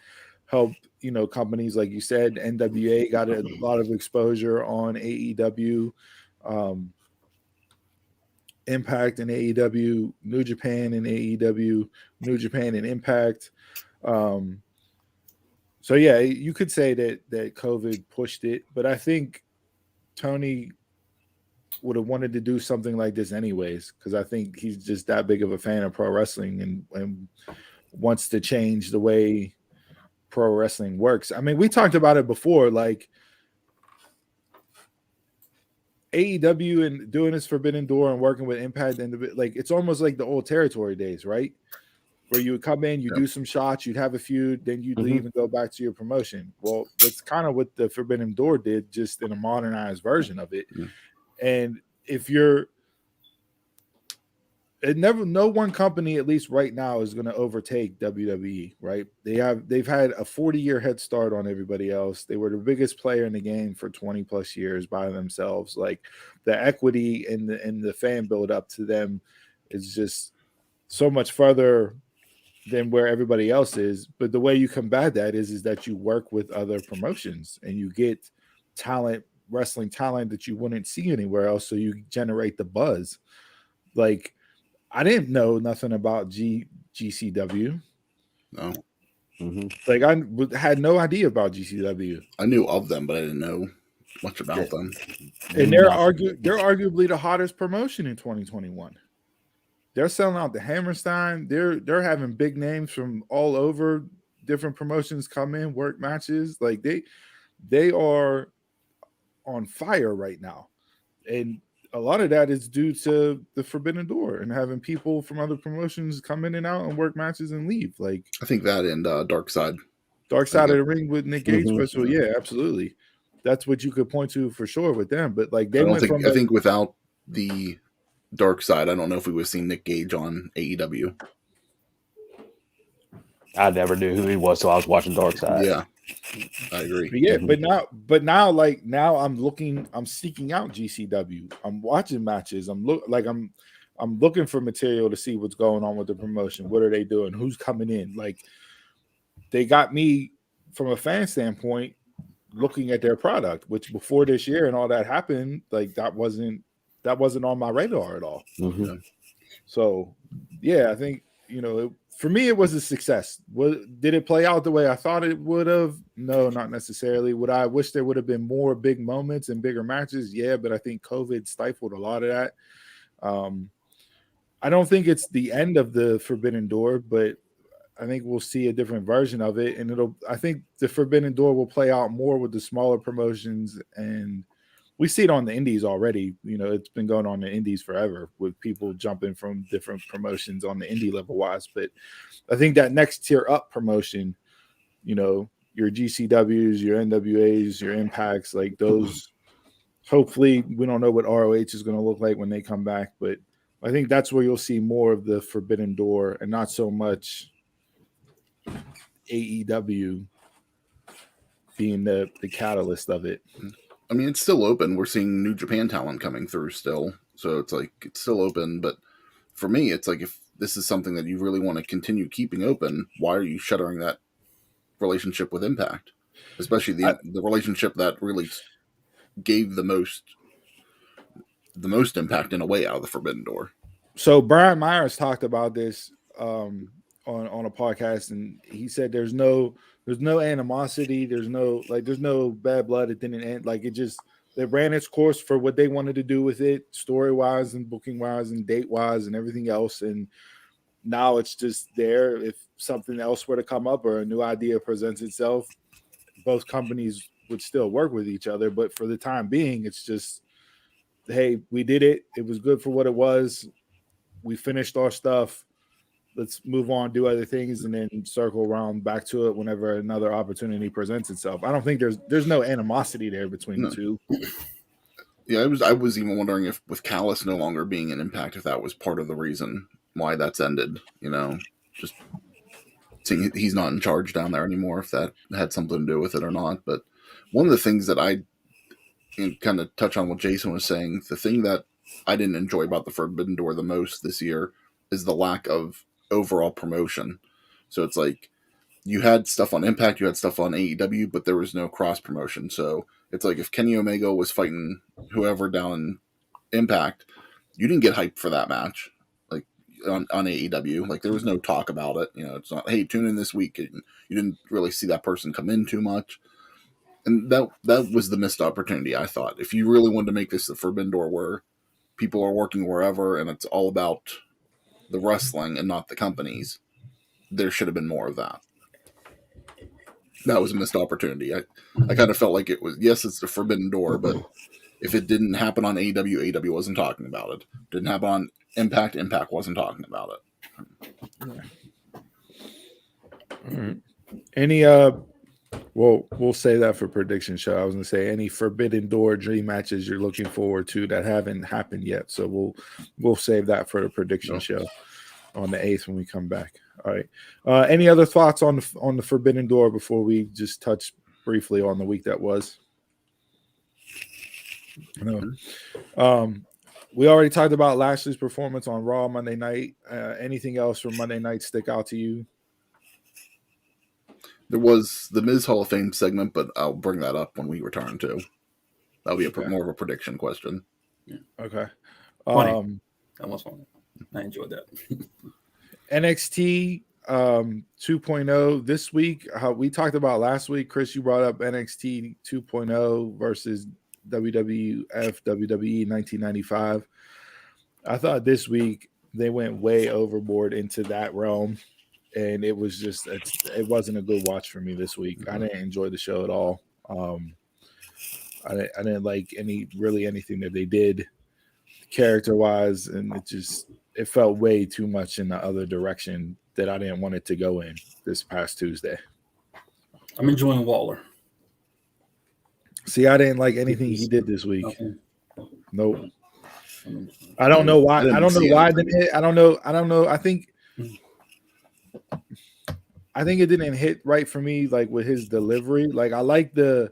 help, you know, companies like you said, NWA got a lot of exposure on AEW, Impact and AEW, New Japan and AEW, New Japan and Impact. So yeah, you could say that COVID pushed it, but I think Tony would have wanted to do something like this anyways, because I think he's just that big of a fan of pro wrestling and wants to change the way pro wrestling works. I mean, we talked about it before, like AEW and doing this Forbidden Door and working with Impact, and like it's almost like the old territory days, right? Where you would come in, you do some shots, you'd have a feud, then you'd leave and go back to your promotion. Well, that's kind of what the Forbidden Door did, just in a modernized version of it. And if you're no one company, at least right now, is going to overtake WWE, right? They've had a 40-year head start on everybody else. They were the biggest player in the game for 20 plus years by themselves. Like, the equity and the fan build up to them is just so much further than where everybody else is. But the way you combat that is that you work with other promotions and you get wrestling talent that you wouldn't see anywhere else, so you generate the buzz. Like, I didn't know nothing about GCW. No. Like, I had no idea about GCW. I knew of them, but I didn't know much about them. And they're arguably the hottest promotion in 2021. They're selling out the Hammerstein. They're having big names from all over different promotions come in, work matches. Like, they are on fire right now. And a lot of that is due to the Forbidden Door and having people from other promotions come in and out and work matches and leave. Like, I think that and Dark Side of the Ring with Nick Gage special. Yeah, absolutely. That's what you could point to for sure with them. But like, I think without the Dark Side, I don't know if we would have seen Nick Gage on AEW. I never knew who he was, so I was watching Dark Side. Yeah, I agree. But yeah, but now I'm seeking out GCW. I'm watching matches. I'm looking for material to see what's going on with the promotion. What are they doing? Who's coming in? Like, they got me from a fan standpoint looking at their product, which before this year and all that happened, like that wasn't on my radar at all. Mm-hmm. So yeah, I think for me, it was a success. Did it play out the way I thought it would have? No, not necessarily. Would I wish there would have been more big moments and bigger matches? Yeah, but I think COVID stifled a lot of that. I don't think it's the end of the Forbidden Door, but I think we'll see a different version of it. And I think the Forbidden Door will play out more with the smaller promotions. And we see it on the indies already. You know, it's been going on in the indies forever with people jumping from different promotions on the indie level wise. But I think that next tier up promotion, you know, your GCWs, your NWAs, your Impacts, like those, hopefully we don't know what ROH is going to look like when they come back, but I think that's where you'll see more of the Forbidden Door and not so much AEW being the catalyst of it. I mean, it's still open. We're seeing New Japan talent coming through still. So it's like, it's still open. But for me, it's like, if this is something that you really want to continue keeping open, why are you shuttering that relationship with Impact? Especially the relationship that really gave the most impact in a way out of the Forbidden Door. So Brian Myers talked about this on a podcast, and he said there's no animosity, there's no bad blood. It didn't end, like, it ran its course for what they wanted to do with it, story wise and booking wise and date wise and everything else. And now it's just there. If something else were to come up or a new idea presents itself, both companies would still work with each other. But for the time being, it's just, hey, we did it. It was good for what it was. We finished our stuff. Let's move on, do other things, and then circle around back to it whenever another opportunity presents itself. I don't think there's no animosity there between the two. Yeah, I was even wondering if, with Callis no longer being an Impact, if that was part of the reason why that's ended. You know, just seeing he's not in charge down there anymore, if that had something to do with it or not. But one of the things that I kind of touch on what Jason was saying, the thing that I didn't enjoy about the Forbidden Door the most this year is the lack of overall promotion. So it's like, you had stuff on Impact, you had stuff on AEW, but there was no cross promotion. So it's like, if Kenny Omega was fighting whoever down in Impact, you didn't get hyped for that match, like on AEW. Like, there was no talk about it. You know, it's not, hey, tune in this week. And you didn't really see that person come in too much. And that was the missed opportunity, I thought. If you really wanted to make this the Forbidden Door where people are working wherever and it's all about the wrestling and not the companies, there should have been more of that. That was a missed opportunity. I kind of felt like it was, yes, it's the Forbidden Door, but if it didn't happen on AEW, AEW wasn't talking about it. Didn't happen on Impact, Impact wasn't talking about it. All right. Any we'll say that for prediction show. I was gonna say any Forbidden Door dream matches you're looking forward to that haven't happened yet. So we'll save that for the prediction show on the 8th when we come back. All right. Any other thoughts on the Forbidden Door before we just touch briefly on the week that was? No. We already talked about Lashley's performance on Raw Monday night. Anything else from Monday night stick out to you? There was the Miz Hall of Fame segment, but I'll bring that up when we return too. That'll be more of a prediction question. Yeah. Okay. That was fun. I enjoyed that. NXT 2.0 this week. How we talked about last week, Chris, you brought up NXT 2.0 versus WWF WWE 1995. I thought this week they went way overboard into that realm. And it was just, it wasn't a good watch for me this week. I didn't enjoy the show at all. I didn't like anything that they did character-wise, and it felt way too much in the other direction that I didn't want it to go in this past Tuesday. I'm enjoying Waller. See, I didn't like anything he did this week. Nope. I don't know why. I don't know why it didn't hit. I don't know. I think it didn't hit right for me, like with his delivery. Like, I like the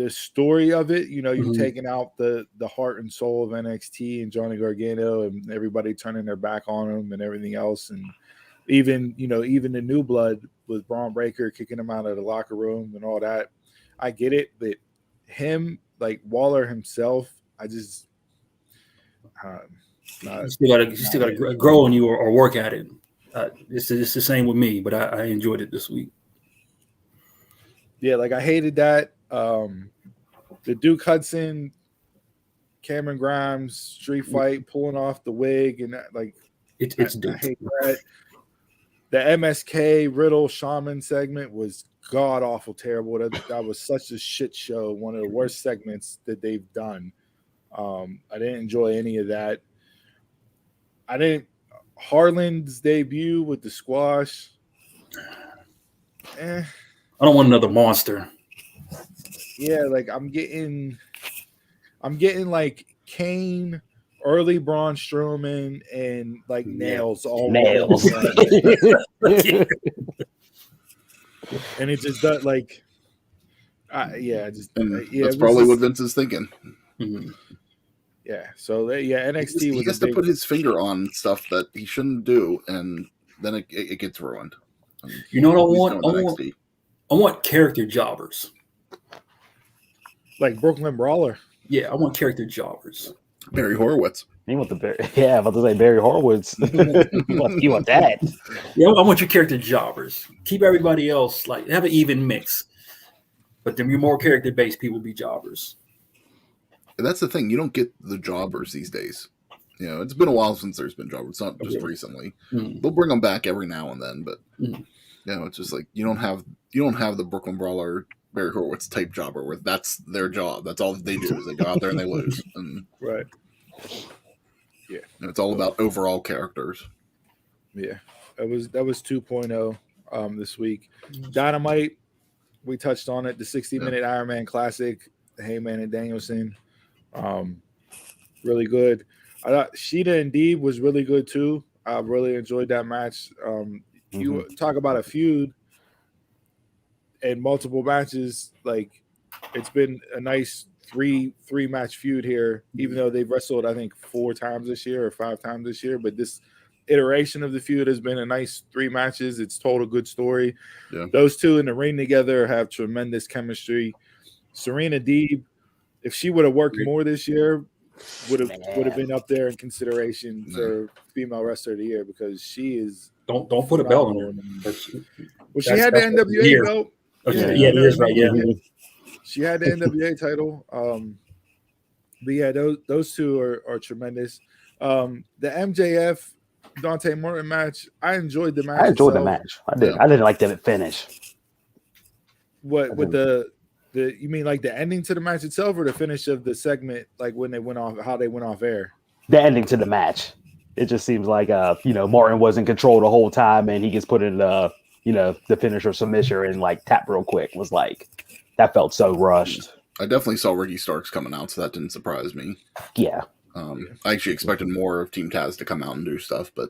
story of it. You know, you're taking out the heart and soul of NXT and Johnny Gargano and everybody turning their back on him and everything else. And even the new blood with Braun Breaker kicking him out of the locker room and all that. I get it, but him, like Waller himself, I just you still got to grow on you or work at it. It's the same with me, but I enjoyed it this week. Yeah, like I hated that. The Duke Hudson, Cameron Grimes street fight, pulling off the wig, and that, like It's I Duke. hate that. The MSK Riddle Shaman segment was god awful terrible. That was such a shit show. One of the worst segments that they've done. I didn't enjoy any of that. I didn't. Harlan's debut with the squash. I don't want another monster. Yeah, like I'm getting like Kane, early Braun Strowman, and like nails all Nails. and it just does like, that's probably what Vince is thinking. Mm-hmm. Yeah, so NXT he has to put his finger on stuff that he shouldn't do, and then it gets ruined. You know what I want character jobbers. Like Brooklyn Brawler. Yeah, I want character jobbers. Barry Horowitz. You want I'm about to say Barry Horowitz. you want that? Yeah, I want your character jobbers. Keep everybody else have an even mix, but then your more character based people be jobbers. And that's the thing. You don't get the jobbers these days. You know, it's been a while since there's been jobbers. It's not just recently. Mm-hmm. They'll bring them back every now and then, but it's just like you don't have the Brooklyn Brawler, Barry Horowitz type jobber where that's their job. That's all they do is they go out there and they lose. And, right. Yeah. It's all about overall characters. Yeah. That was 2.0 this week. Dynamite, we touched on it, the 60-minute Iron Man Classic, Heyman and Danielson. Really good. I thought Sheeta and Deeb was really good too. I really enjoyed that match. You talk about a feud and multiple matches, like it's been a nice three match feud here, even though they've wrestled I think 4 times this year or 5 times this year, but this iteration of the feud has been a nice 3 matches. It's told a good story. Yeah. Those two in the ring together have tremendous chemistry. Serena Deeb, if she would have worked more this year, would have been up there in consideration for female wrestler of the year because she is don't put a belt on her. Well, she had the NWA belt. Okay. Yeah, it is right. Yeah. She had the NWA title. But yeah, those two are tremendous. The MJF Dante Martin match, I enjoyed the match. I enjoyed the match. I did. I didn't like the finish. What with the you mean like the ending to the match itself or the finish of the segment, like when they went off, how they went off air? The ending to the match. It just seems like Martin was in control the whole time and he gets put in the finisher submission and like tap real quick was like that felt so rushed. I definitely saw Ricky Starks coming out, so that didn't surprise me. Yeah. I actually expected more of Team Taz to come out and do stuff, but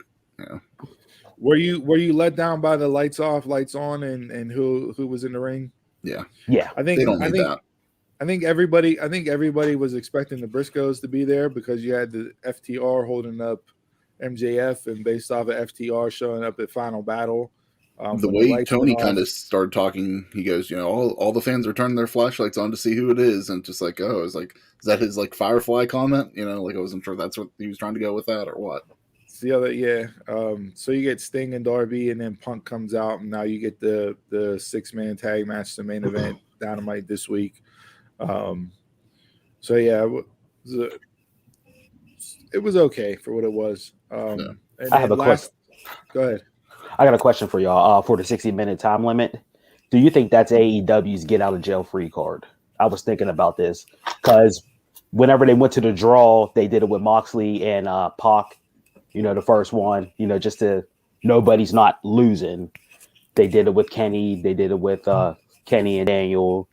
Were you let down by the lights off, lights on, and who was in the ring? Yeah. I think everybody was expecting the Briscoes to be there because you had the FTR holding up MJF and based off of FTR showing up at Final Battle. The way Tony kind of started talking, he goes, all the fans are turning their flashlights on to see who it is, and just like, oh, I was like, is that his like Firefly comment? Like I wasn't sure that's what he was trying to go with that or what. It's the other, yeah. So you get Sting and Darby, and then Punk comes out, and now you get the 6-man tag match, the main event, Dynamite this week. So yeah, it was okay for what it was. And I have a question. Go ahead. I got a question for y'all for the 60-minute time limit. Do you think that's AEW's get out of jail free card? I was thinking about this because whenever they went to the draw, they did it with Moxley and Pac, the first one, just to nobody's not losing. They did it with Kenny. They did it with Kenny and Daniel.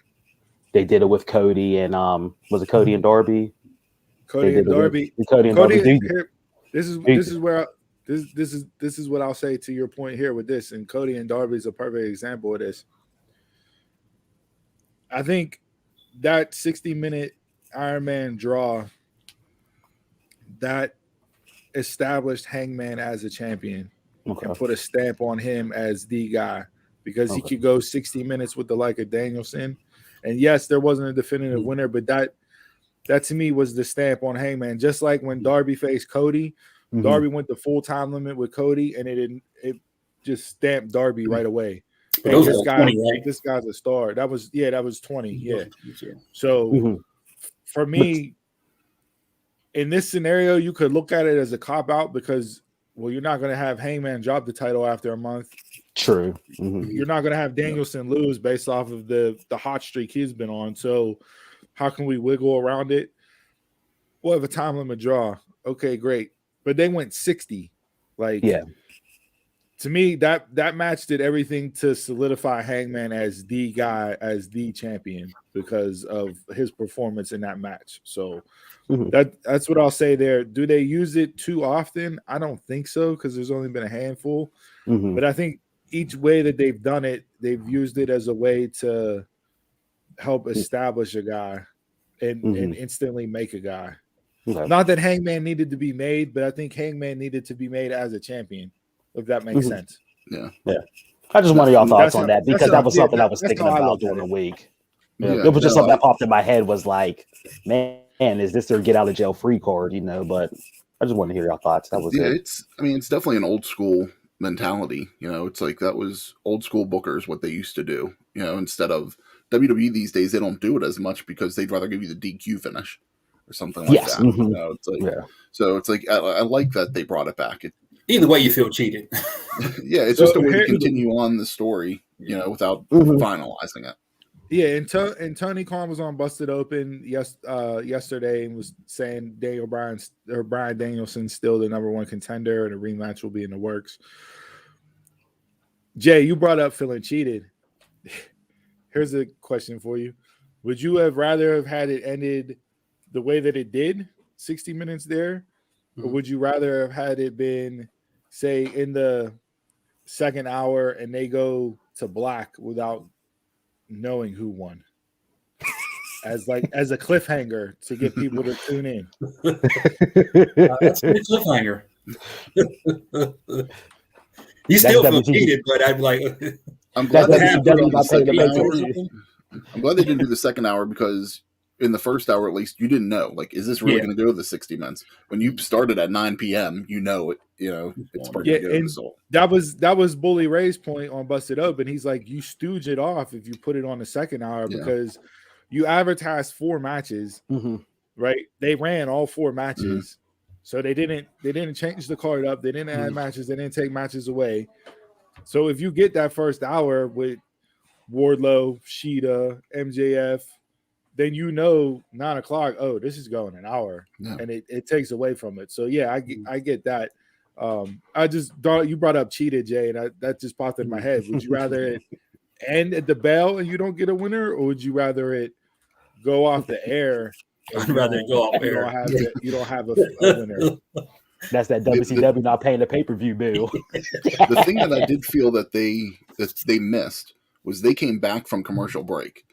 They did it with Cody and was it Cody and Darby? Cody and Darby. Darby. This is where this is what I'll say to your point here with this, and Cody and Darby is a perfect example of this. I think that 60-minute Iron Man draw that established Hangman as a champion and put a stamp on him as the guy because he could go 60 minutes with the like of Danielson. And yes, there wasn't a definitive winner, but that to me was the stamp on Hangman. Just like when Darby faced Cody, Darby went the full time limit with Cody, and it just stamped Darby right away. But Hey, those this are guy, 20, right? this guy's a star. That was 20. Yeah. So Mhm. for me, in this scenario, you could look at it as a cop out because, well, you're not going to have Hangman drop the title after a month. True. You're not going to have Danielson lose based off of the hot streak he's been on. So how can we wiggle around it? We'll have a time limit draw. Okay, great. But they went 60. Like, Yeah. to me, that match did everything to solidify Hangman as the guy, as the champion because of his performance in that match. So that's what I'll say there. Do they use it too often? I don't think so because there's only been a handful. But I think each way that they've done it, they've used it as a way to help establish a guy and instantly make a guy. Okay. Not that Hangman needed to be made, but I think Hangman needed to be made as a champion, if that makes sense. Yeah. I just wanted y'all thoughts That's on how- that because that's that how- was yeah, something I was that's thinking how I about looked at during the week. Yeah. It was just something that popped in my head was like, man, is this their get out of jail free card? But I just wanted to hear your thoughts. That was it. It's definitely an old school mentality. It's like that was old school bookers, what they used to do. Instead of WWE these days, they don't do it as much because they'd rather give you the DQ finish or something like Yes. that. It's like, so it's like I like that they brought it back. Either way, you feel cheated. Yeah, it's just a way to continue on the story, without finalizing it. Yeah, and Tony Khan was on Busted Open yesterday and was saying Bryan Danielson's still the number one contender and a rematch will be in the works. Jay, you brought up feeling cheated. Here's a question for you. Would you have rather have had it ended the way that it did, 60 minutes there? Or would you rather have had it been, say, in the second hour and they go to black without knowing who won? As a cliffhanger to get people to tune in. That's a good cliffhanger. You still feel cheated, but I'd be like, I'm glad they didn't do it on the WCW second hour. something. I'm glad they didn't do the second hour because in the first hour, at least, you didn't know. Like, is this really going to go the 60 minutes? When you started at 9 p.m., it's probably going to go this old. That was Bully Ray's point on Busted Open. He's like, you stooge it off if you put it on the second hour because you advertised 4 matches, right? They ran all 4 matches. So they didn't change the card up. They didn't add matches. They didn't take matches away. So if you get that first hour with Wardlow, Sheeta, MJF, then 9 o'clock, oh, this is going an hour. Yeah. And it takes away from it. So yeah, I get that. I just thought you brought up cheated, Jay, and that just popped in my head. Would you rather it end at the bell and you don't get a winner, or would you rather it go off the air? I'd rather go off air. You don't have a winner. That's that WCW not paying the pay-per-view bill. The thing that I did feel that they missed was they came back from commercial break,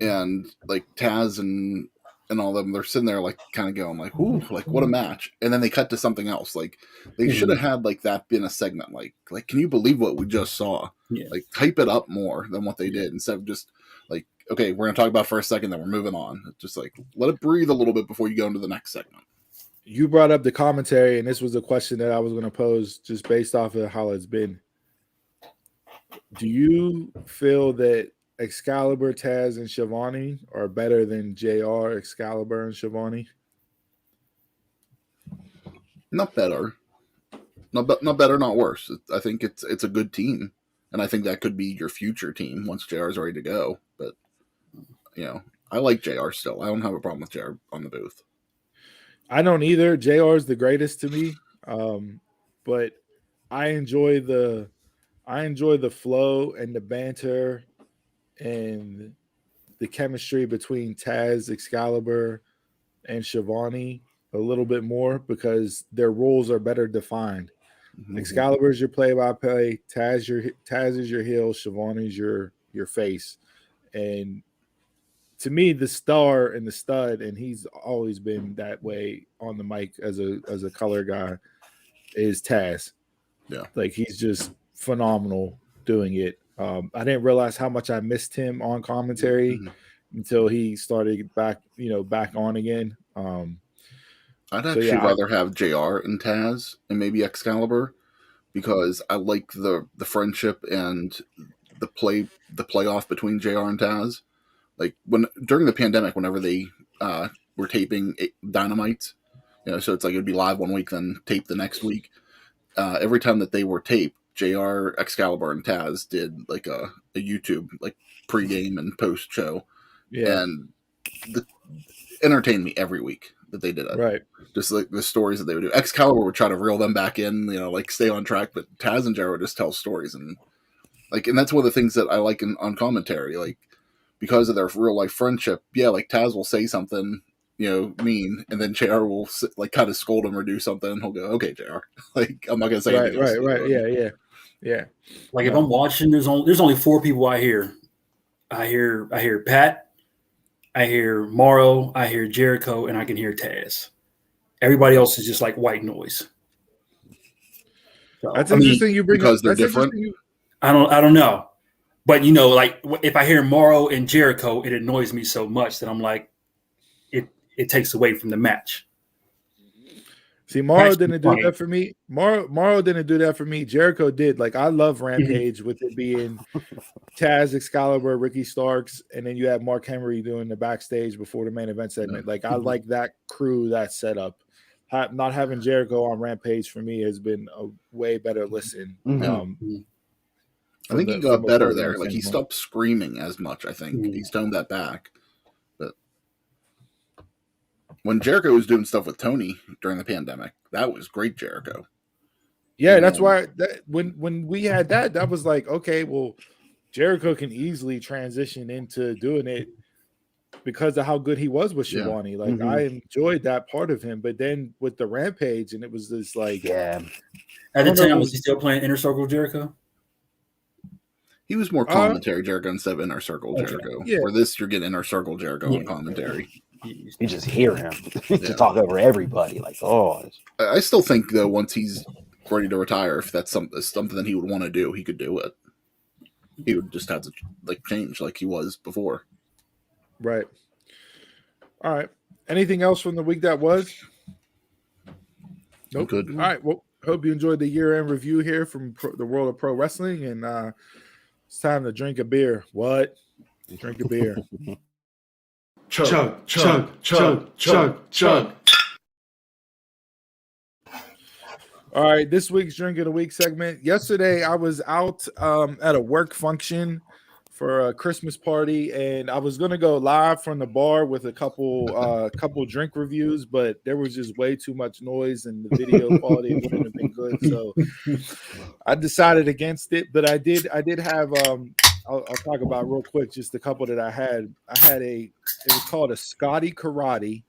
and like Taz and all of them, they're sitting there like kind of going like, "Ooh, like what a match!" And then they cut to something else. Like they should have had like that been a segment. Like can you believe what we just saw? Yeah. Like hype it up more than what they did instead of just like, okay, we're gonna talk about it for a second, then we're moving on. It's just like let it breathe a little bit before you go into the next segment. You brought up the commentary, and this was a question that I was going to pose just based off of how it's been. Do you feel that Excalibur, Taz, and Shivani are better than JR, Excalibur, and Shivani? Not better. Not better, not worse. I think it's a good team, and I think that could be your future team once JR is ready to go. But I like JR still. I don't have a problem with JR on the booth. I don't either. JR is the greatest to me, but I enjoy the flow and the banter and the chemistry between Taz, Excalibur, and Shivani a little bit more because their roles are better defined. Excalibur is your play-by-play. Taz is your heel. Shivani is your face, and to me, the star and the stud, and he's always been that way on the mic as a color guy, is Taz. Yeah, like he's just phenomenal doing it. I didn't realize how much I missed him on commentary until he started back on again. I'd actually rather have JR and Taz and maybe Excalibur, because I like the friendship and the playoff between JR and Taz. Like during the pandemic, whenever they were taping Dynamite, so it's like it'd be live one week, then tape the next week. Every time that they were taped, JR, Excalibur, and Taz did like a YouTube like pre-game and post show, and entertained me every week that they did it. Right. Just like the stories that they would do. Excalibur would try to reel them back in, like stay on track, but Taz and JR would just tell stories, and that's one of the things that I like on commentary, like because of their real life friendship. Yeah, like Taz will say something, mean, and then JR will like kind of scold him or do something, and he'll go, "Okay, JR, like I'm not gonna say anything else." Right. Yeah. Like if I'm watching, there's only 4 people I hear. I hear Pat, I hear Morrow, I hear Jericho, and I can hear Taz. Everybody else is just like white noise. So, that's interesting. You bring because they're different. I don't know, but like if I hear Morrow and Jericho, it annoys me so much that I'm like, it takes away from the match. See, Morrow didn't do that for me. Morrow didn't do that for me. Jericho did. Like, I love Rampage with it being Taz, Excalibur, Ricky Starks, and then you have Mark Henry doing the backstage before the main event segment. Like, I like that crew, that setup. Not having Jericho on Rampage for me has been a way better listen. I think he got better there. Like, he stopped screaming as much, I think. He's toned that back. When Jericho was doing stuff with Tony during the pandemic, that was great Jericho. Yeah, that's why when we had that was like, okay, well, Jericho can easily transition into doing it because of how good he was with Shivani. Like, I enjoyed that part of him. But then with the Rampage, and it was just like, At the time, was he still playing Inner Circle Jericho? He was more commentary Jericho instead of Inner Circle Jericho. Yeah. For this, you're getting Inner Circle Jericho on commentary. You just hear him to talk over everybody. Like, I still think though, once he's ready to retire, if that's something that he would want to do, he could do it. He would just have to change like he was before. Right. All right. Anything else from the week that was? Nope. Good. All right. Well, hope you enjoyed the year-end review here from the world of pro wrestling, and it's time to drink a beer. What? Drink a beer. Chug, chug, chug, chug, chug. All right, this week's Drink of the Week segment. Yesterday, I was out at a work function for a Christmas party, and I was going to go live from the bar with a couple drink reviews, but there was just way too much noise, and the video quality wouldn't have been good. So I decided against it, but I did have I'll talk about real quick just a couple that I had. It was called a Scotty Karate.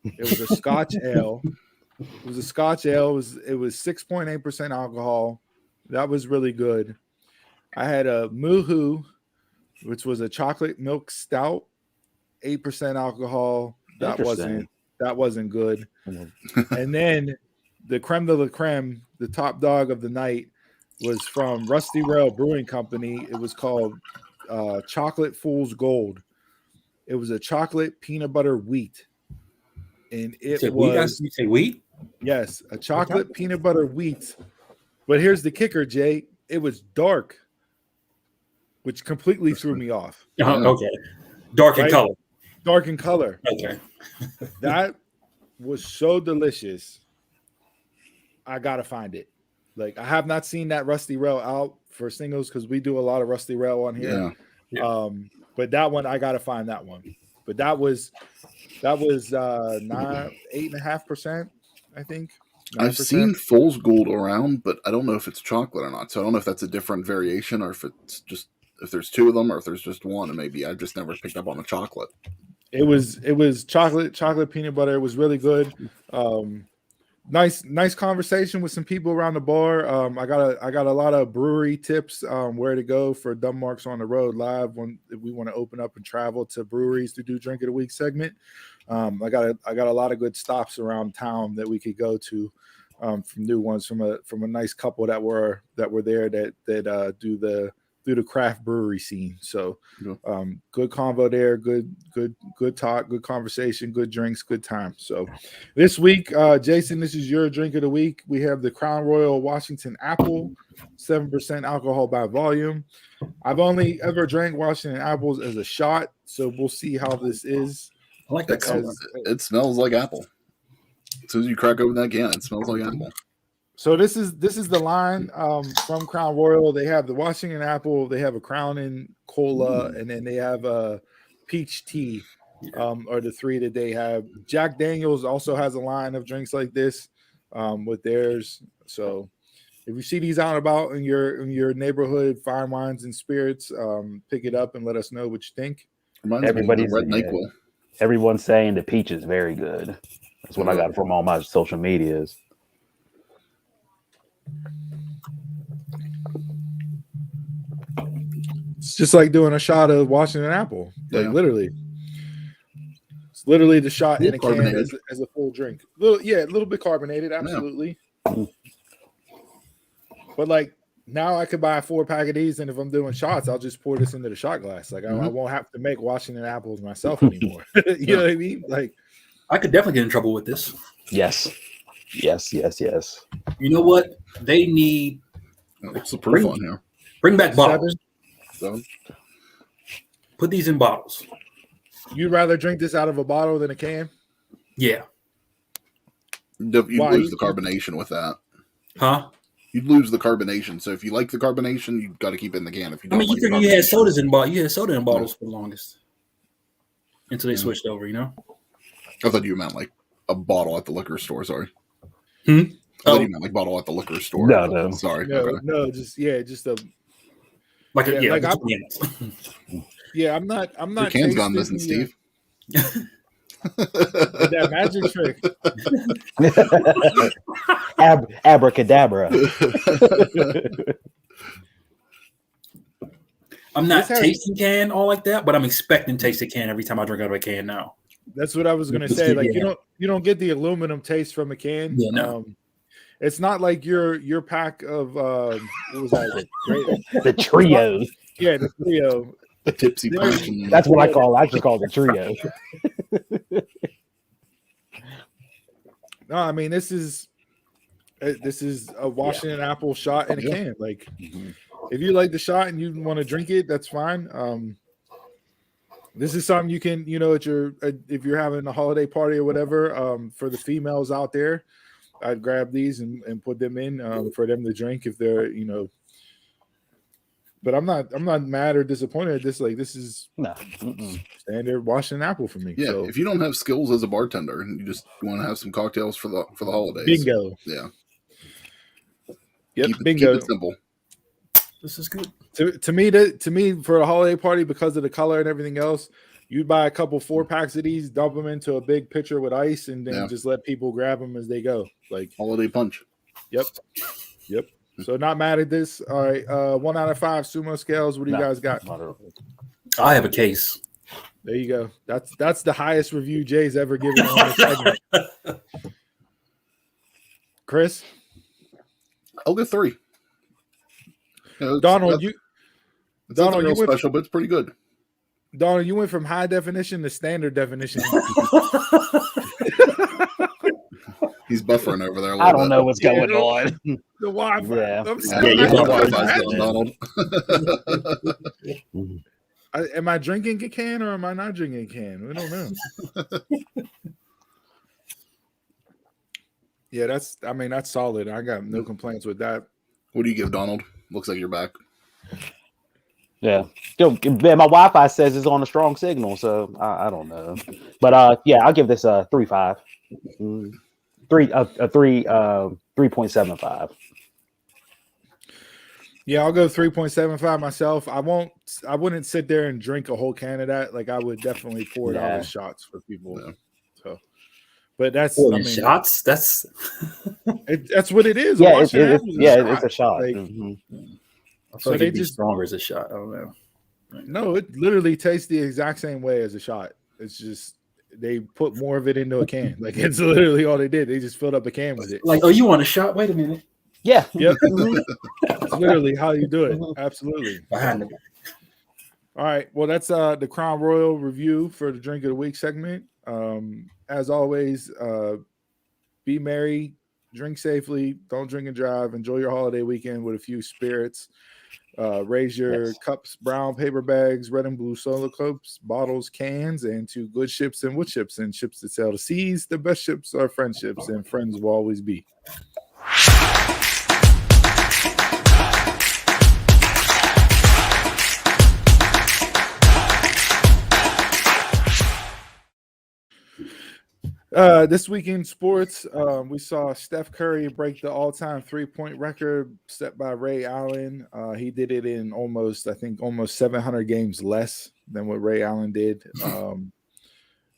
It was a Scotch ale. It was a Scotch ale. It was 6.8% alcohol. That was really good. I had a Moohoo, which was a chocolate milk stout, 8% alcohol. That wasn't good. And then the creme de la creme, the top dog of the night, was from Rusty Rail Brewing Company. It was called Chocolate Fool's Gold. It was a chocolate peanut butter wheat. And it was... You say wheat? Yes, a chocolate peanut butter wheat. But here's the kicker, Jay. It was dark, which completely threw me off. Okay. Dark in color. Dark in color. Okay. That was so delicious. I got to find it. Like, I have not seen that Rusty Rail out for singles because we do a lot of Rusty Rail on here. Yeah. But that one, I got to find that one. But that was 8.5%, I think. 9%. I've seen Fool's Gold around, but I don't know if it's chocolate or not. So I don't know if that's a different variation or if it's just if there's two of them or if there's just one. And maybe I've just never picked up on the chocolate. It was chocolate peanut butter. It was really good. Nice conversation with some people around the bar. I got a lot of brewery tips where to go for Dumb Marks on the Road live when we want to open up and travel to breweries to do Drink of the Week segment. I got a lot of good stops around town that we could go to from new ones from a nice couple that were there that do the through the craft brewery scene. So good convo there, good talk, good conversation, good drinks, good time. So this week, Jason, this is your drink of the week. We have the Crown Royal Washington Apple, 7% alcohol by volume. I've only ever drank Washington apples as a shot, so we'll see how this is. I like that color. It smells like apple. As soon as you crack open that can, it smells like apple. So this is the line from Crown Royal. They have the Washington Apple, they have a Crown and Cola, and then they have a peach tea, are the three that they have. Jack Daniels also has a line of drinks like this with theirs. So if you see these out and about in your neighborhood, fine wines and spirits, pick it up and let us know what you think. Everybody's Red NyQuil. Everyone's saying the peach is very good. That's what I got from all my social medias. It's just like doing a shot of Washington Apple, like literally. It's literally the shot in a can as a full drink. A little bit carbonated, absolutely. Yeah. But like now, I could buy a 4-pack of these, and if I'm doing shots, I'll just pour this into the shot glass. Like I won't have to make Washington Apples myself anymore. You know what I mean? Like I could definitely get in trouble with this. Yes. You know what? They need. What's the proof on here? Bring back bottles. 7. Put these in bottles. You'd rather drink this out of a bottle than a can? Yeah. You'd lose the carbonation with that. Huh? You'd lose the carbonation. So if you like the carbonation, you've got to keep it in the can. If you don't, you figure you had sodas in bottles. You had soda in bottles for the longest until they switched over. You know. I thought you meant like a bottle at the liquor store. Sorry. I thought you meant like bottle at the liquor store. No. Sorry. No, just a. Like I'm not. Your can's gone missing, Steve. That magic trick. Abracadabra. I'm not tasting can all like that, but I'm expecting tasting can every time I drink out of a can now. That's what I was gonna say. Like you don't get the aluminum taste from a can. Yeah, no. It's not like your pack of what was that? The trio. Yeah, the trio. The tipsy punch. That's what I call. I just call it the trio. No, I mean this is a Washington Apple shot in a can. Like if you like the shot and you want to drink it, that's fine. This is something you can, at if you're having a holiday party or whatever, for the females out there, I'd grab these and put them in for them to drink if they're, But I'm not mad or disappointed at this. Like this is standard Washington Apple for me. Yeah, so. If you don't have skills as a bartender and you just want to have some cocktails for the holidays, bingo. Yeah. Yep, Keep it simple. This is good. To me, for a holiday party, because of the color and everything else, you'd buy a couple 4-packs of these, dump them into a big pitcher with ice, and then just let people grab them as they go. Like holiday punch. Yep. So not mad at this. All right, 1 out of 5 sumo scales. What do you guys got? I have a case. There you go. That's the highest review Jay's ever given on this segment. Chris, I'll go 3. Donald, you went special, but it's pretty good. Donald, you went from high definition to standard definition. He's buffering over there. I don't know what's going on. The Wi-Fi. Donald. Am I drinking a can or am I not drinking a can? We don't know. Yeah, that's solid. I got no complaints with that. What do you give, Donald? Looks like you're back. Yeah. My Wi-Fi says it's on a strong signal, so I don't know. But I'll give this a 3.5. 3.75. Yeah, I'll go 3.75 myself. I wouldn't sit there and drink a whole can of that. Like I would definitely pour it out as shots for people. Yeah. So, but that's shots. That's that's what it is. Yeah, it's a shot. Like, so they just stronger as a shot. I don't know. No, it literally tastes the exact same way as a shot. It's just they put more of it into a can. Like it's literally all they did. They just filled up a can with it. Like, oh, you want a shot? Wait a minute. Yeah. Yep. Mhm. It's literally how you do it. Absolutely. Behind So, the back. all right. Well, that's the Crown Royal review for the Drink of the Week segment. As always, be merry, drink safely, don't drink and drive. Enjoy your holiday weekend with a few spirits. Raise your Yes. cups, brown paper bags, red and blue solo cups, bottles, cans, and to good ships and wood ships and ships that sail the seas. The best ships are friendships, and friends will always be. This week in sports, we saw Steph Curry break the all-time three-point record set by Ray Allen. He did it in almost 700 games less than what Ray Allen did.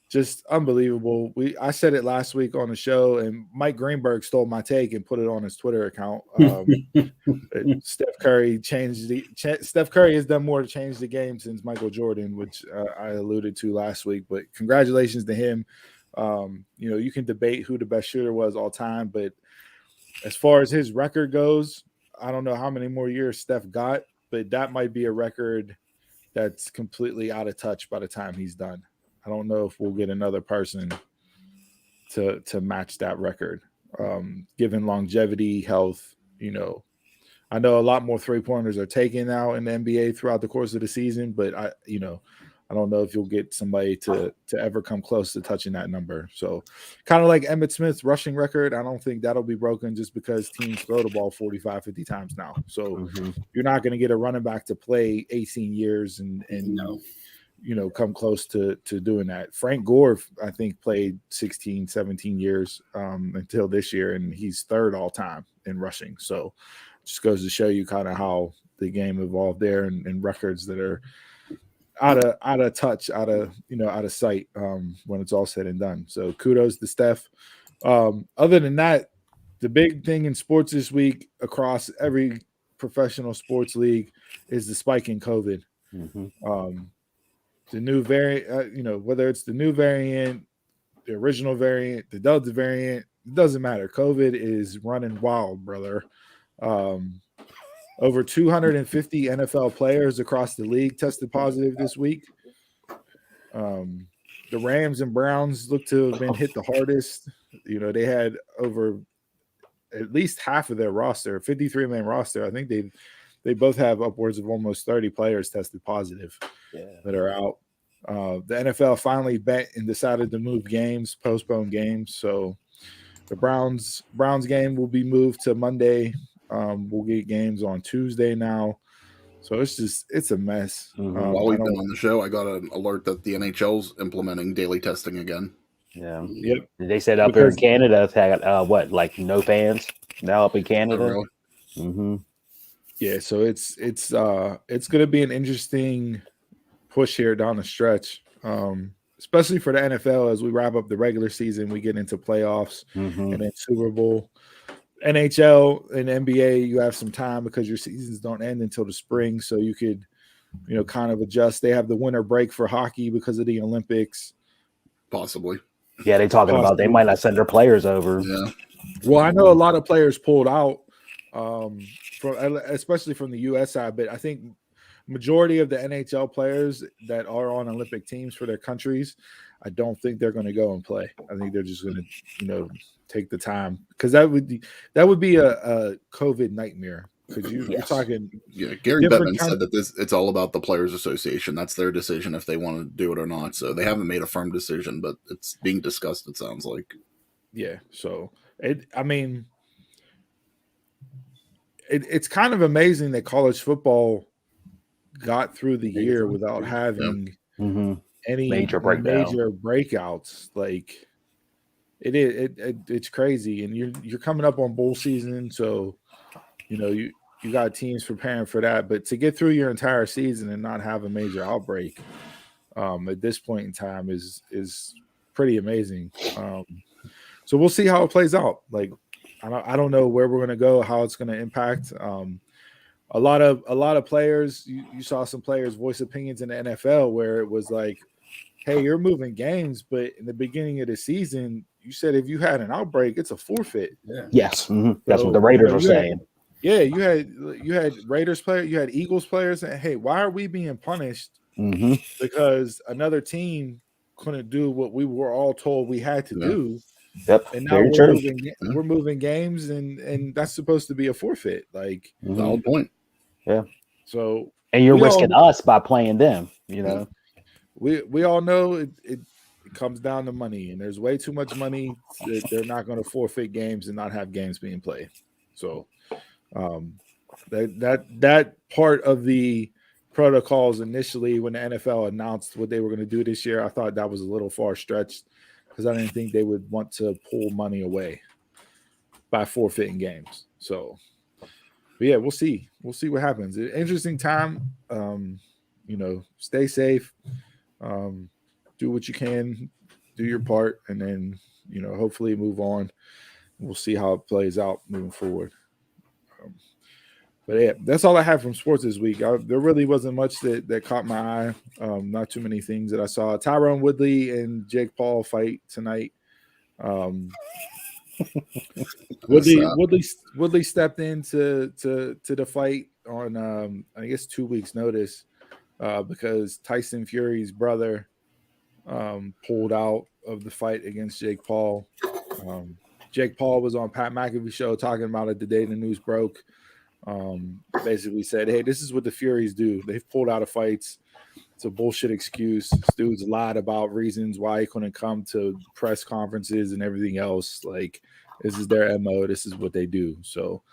Just unbelievable. I said it last week on the show, and Mike Greenberg stole my take and put it on his Twitter account. Steph Curry Steph Curry has done more to change the game since Michael Jordan, which I alluded to last week. But congratulations to him. You can debate who the best shooter was all time, but as far as his record goes, I don't know how many more years Steph got, but that might be a record that's completely out of touch by the time he's done. I don't know if we'll get another person to match that record. Given longevity, health, I know a lot more 3-pointers are taken now in the NBA throughout the course of the season, but I don't know if you'll get somebody to ever come close to touching that number. So kind of like Emmitt Smith's rushing record, I don't think that'll be broken just because teams throw the ball 45, 50 times now. So you're not going to get a running back to play 18 years and come close to doing that. Frank Gore, I think, played 16, 17 years until this year, and he's third all time in rushing. So just goes to show you kind of how the game evolved there and records that are out of touch, out of sight when it's all said and done. So kudos to Steph. Other than that, the big thing in sports this week across every professional sports league is the spike in COVID. The new variant, whether it's the new variant, the original variant, the Delta variant, it doesn't matter. COVID is running wild, brother. Over 250 NFL players across the league tested positive this week. The Rams and Browns look to have been hit the hardest. They had over at least half of their roster, 53-man roster. I think they both have upwards of almost 30 players tested positive that are out. The NFL finally bent and decided to postpone games. So the Browns game will be moved to Monday. We'll get games on Tuesday now. So it's a mess. While we've been on the show, I got an alert that the NHL's implementing daily testing again. Yeah. Yep. They said up here in Canada, it's had no fans now up in Canada. Oh, really? Yeah. So it's going to be an interesting push here down the stretch, especially for the NFL as we wrap up the regular season, we get into playoffs and then Super Bowl. NHL and NBA, you have some time because your seasons don't end until the spring, so you could, kind of adjust. They have the winter break for hockey because of the Olympics. Possibly. Yeah, they're talking about they might not send their players over. Yeah. Well, I know a lot of players pulled out, especially from the U.S. side, but I think majority of the NHL players that are on Olympic teams for their countries, I don't think they're going to go and play. I think they're just going to, take the time because that would be a COVID nightmare because you're talking. Yeah, Gary Bettman said that it's all about the Players Association. That's their decision if they want to do it or not. So they haven't made a firm decision, but it's being discussed. It sounds like. Yeah. So it's kind of amazing that college football got through the year without having any major breakouts. Like it's crazy, and you're coming up on bowl season, so you got teams preparing for that. But to get through your entire season and not have a major outbreak at this point in time is pretty amazing. So we'll see how it plays out. Like I don't know where we're going to go, how it's going to impact. A lot of players, you saw some players voice opinions in the NFL where it was like, hey, you're moving games, but in the beginning of the season, you said if you had an outbreak, it's a forfeit. Yes, that's what the So, Raiders are you had- saying. Yeah, you had Raiders players, you had Eagles players saying, "Hey, why are we being punished because another team couldn't do what we were all told we had to do?" Yep, And now very true. we're moving games, and that's supposed to be a forfit. Like, Valid point. Yeah. so And you're we risking all, us by playing them, you know. we all know it comes down to money, and there's way too much money that they're not going to forfeit games and not have games being played. So that part of the protocols initially when the NFL announced what they were going to do this year, I thought that was a little far stretched because I didn't think they would want to pull money away by forfeiting games. So, but yeah, we'll see. We'll see what happens. Interesting time. Stay safe. Do what you can, do your part, and then hopefully move on. We'll see how it plays out moving forward. But yeah, that's all I have from sports this week. There really wasn't much that caught my eye. Not too many things that I saw. Tyrone Woodley and Jake Paul fight tonight. Woodley stepped into the fight on I guess 2 weeks notice because Tyson Fury's brother pulled out of the fight against Jake Paul. Jake Paul was on Pat McAfee show talking about it the day the news broke. Basically said, "Hey, this is what the Furies do. They've pulled out of fights. It's a bullshit excuse. This dude's lied about reasons why he couldn't come to press conferences and everything else. Like, this is their MO. This is what they do." So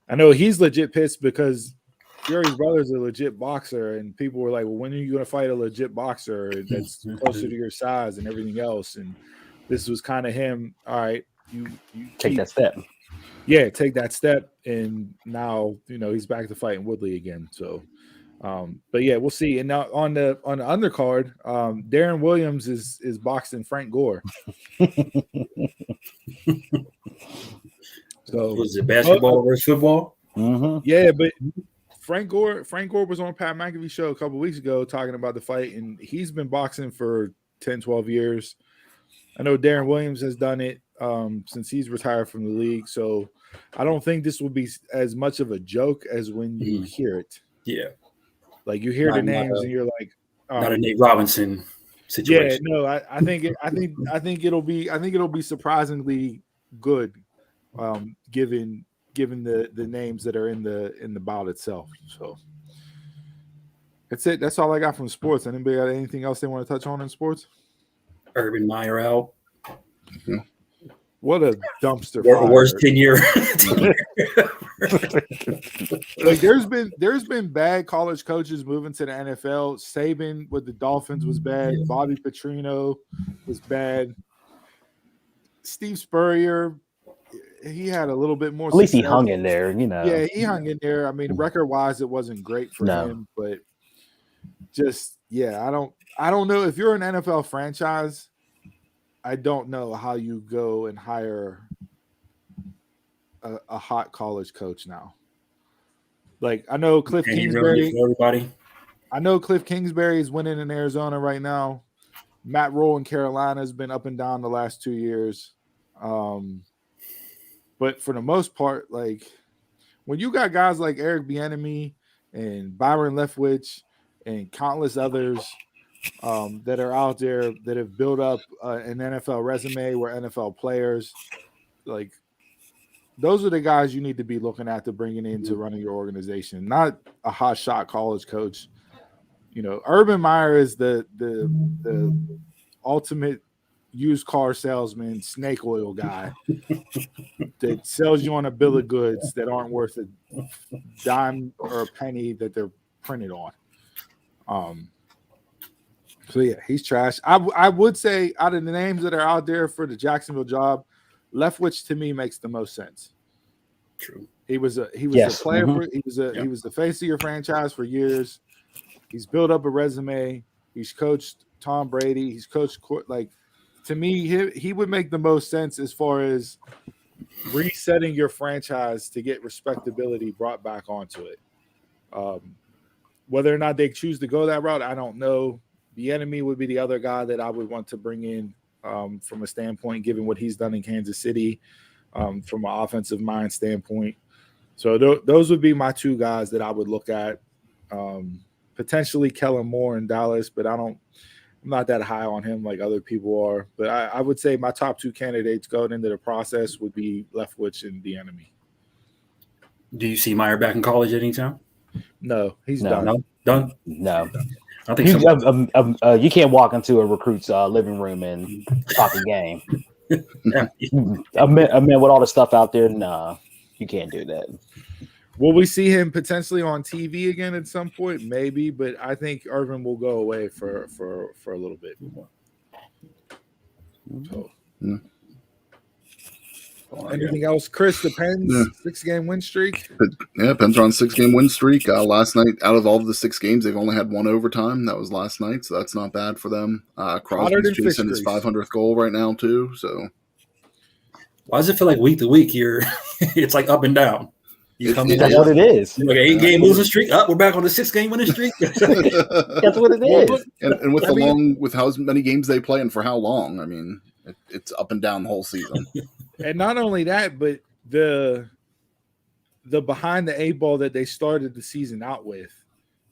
I know he's legit pissed because Fury's brother's a legit boxer, and people were like, "Well, when are you going to fight a legit boxer that's closer to your size and everything else?" And this was kind of him. All right, you take that step. Yeah, take that step, and now he's back to fighting Woodley again. So, but yeah, we'll see. And now on the undercard, Darren Williams is boxing Frank Gore. So was it basketball versus football? Yeah, but Frank Gore was on Pat McAfee show a couple weeks ago talking about the fight, and he's been boxing for 10, 12 years. I know Darren Williams has done it since he's retired from the league, so I don't think this will be as much of a joke as when you hear it. Yeah, like you hear the names and you're like, not a Nate Robinson situation. Yeah, no, I think it'll be surprisingly good, given the names that are in the bout itself. So that's it. That's all I got from sports. Anybody got anything else they want to touch on in sports? Urban Meyer out. What a dumpster fire. Worst 10 year. Like there's been bad college coaches moving to the NFL. Saban with the Dolphins was bad. Bobby Petrino was bad. Steve Spurrier, he had a little bit more. At least he hung in there, Yeah, he hung in there. I mean, record wise, it wasn't great for him, but just I don't know if you're an NFL franchise. I don't know how you go and hire a hot college coach now. Like I know Cliff Kingsbury. I know Cliff Kingsbury is winning in Arizona right now. Matt Rule in Carolina has been up and down the last 2 years. But for the most part, like when you got guys like Eric Bieniemy and Byron Leftwich and countless others that are out there that have built up an NFL resume, where NFL players, like those are the guys you need to be looking at to bringing in to running your organization, not a hot shot college coach. Urban Meyer is the ultimate used car salesman, snake oil guy that sells you on a bill of goods that aren't worth a dime or a penny that they're printed on. So yeah, he's trash. I would say out of the names that are out there for the Jacksonville job, Leftwich to me makes the most sense. True. He was a player. He was the face of your franchise for years. He's built up a resume. He's coached Tom Brady. He's coached to me, he would make the most sense as far as resetting your franchise to get respectability brought back onto it. Whether or not they choose to go that route, I don't know. The enemy would be the other guy that I would want to bring in from a standpoint, given what he's done in Kansas City, from an offensive mind standpoint. So those would be my two guys that I would look at. Potentially Kellen Moore in Dallas, but I'm not that high on him like other people are. But I would say my top two candidates going into the process would be Leftwich and Bieniemy. Do you see Meyer back in college anytime? No, he's No. done. No, done. No. I think so. You can't walk into a recruit's living room and talk a game. I mean, with all the stuff out there, nah, you can't do that. Will we see him potentially on TV again at some point? Maybe, but I think Irvin will go away for a little bit. So, anything else, Chris? The Pens 6-game win streak. Yeah, Pens are on 6-game win streak. Last night, out of all of the 6 games, they've only had one overtime. That was last night, so that's not bad for them. Crosby's chasing his 500th goal right now too. So, why does it feel like week to week it's like up and down? That's what it is. Like an 8-game losing streak. We're back on the 6-game winning streak. That's what it is. And with how many games they play and for how long, I mean, it's up and down the whole season. And not only that, but the behind the 8 ball that they started the season out with.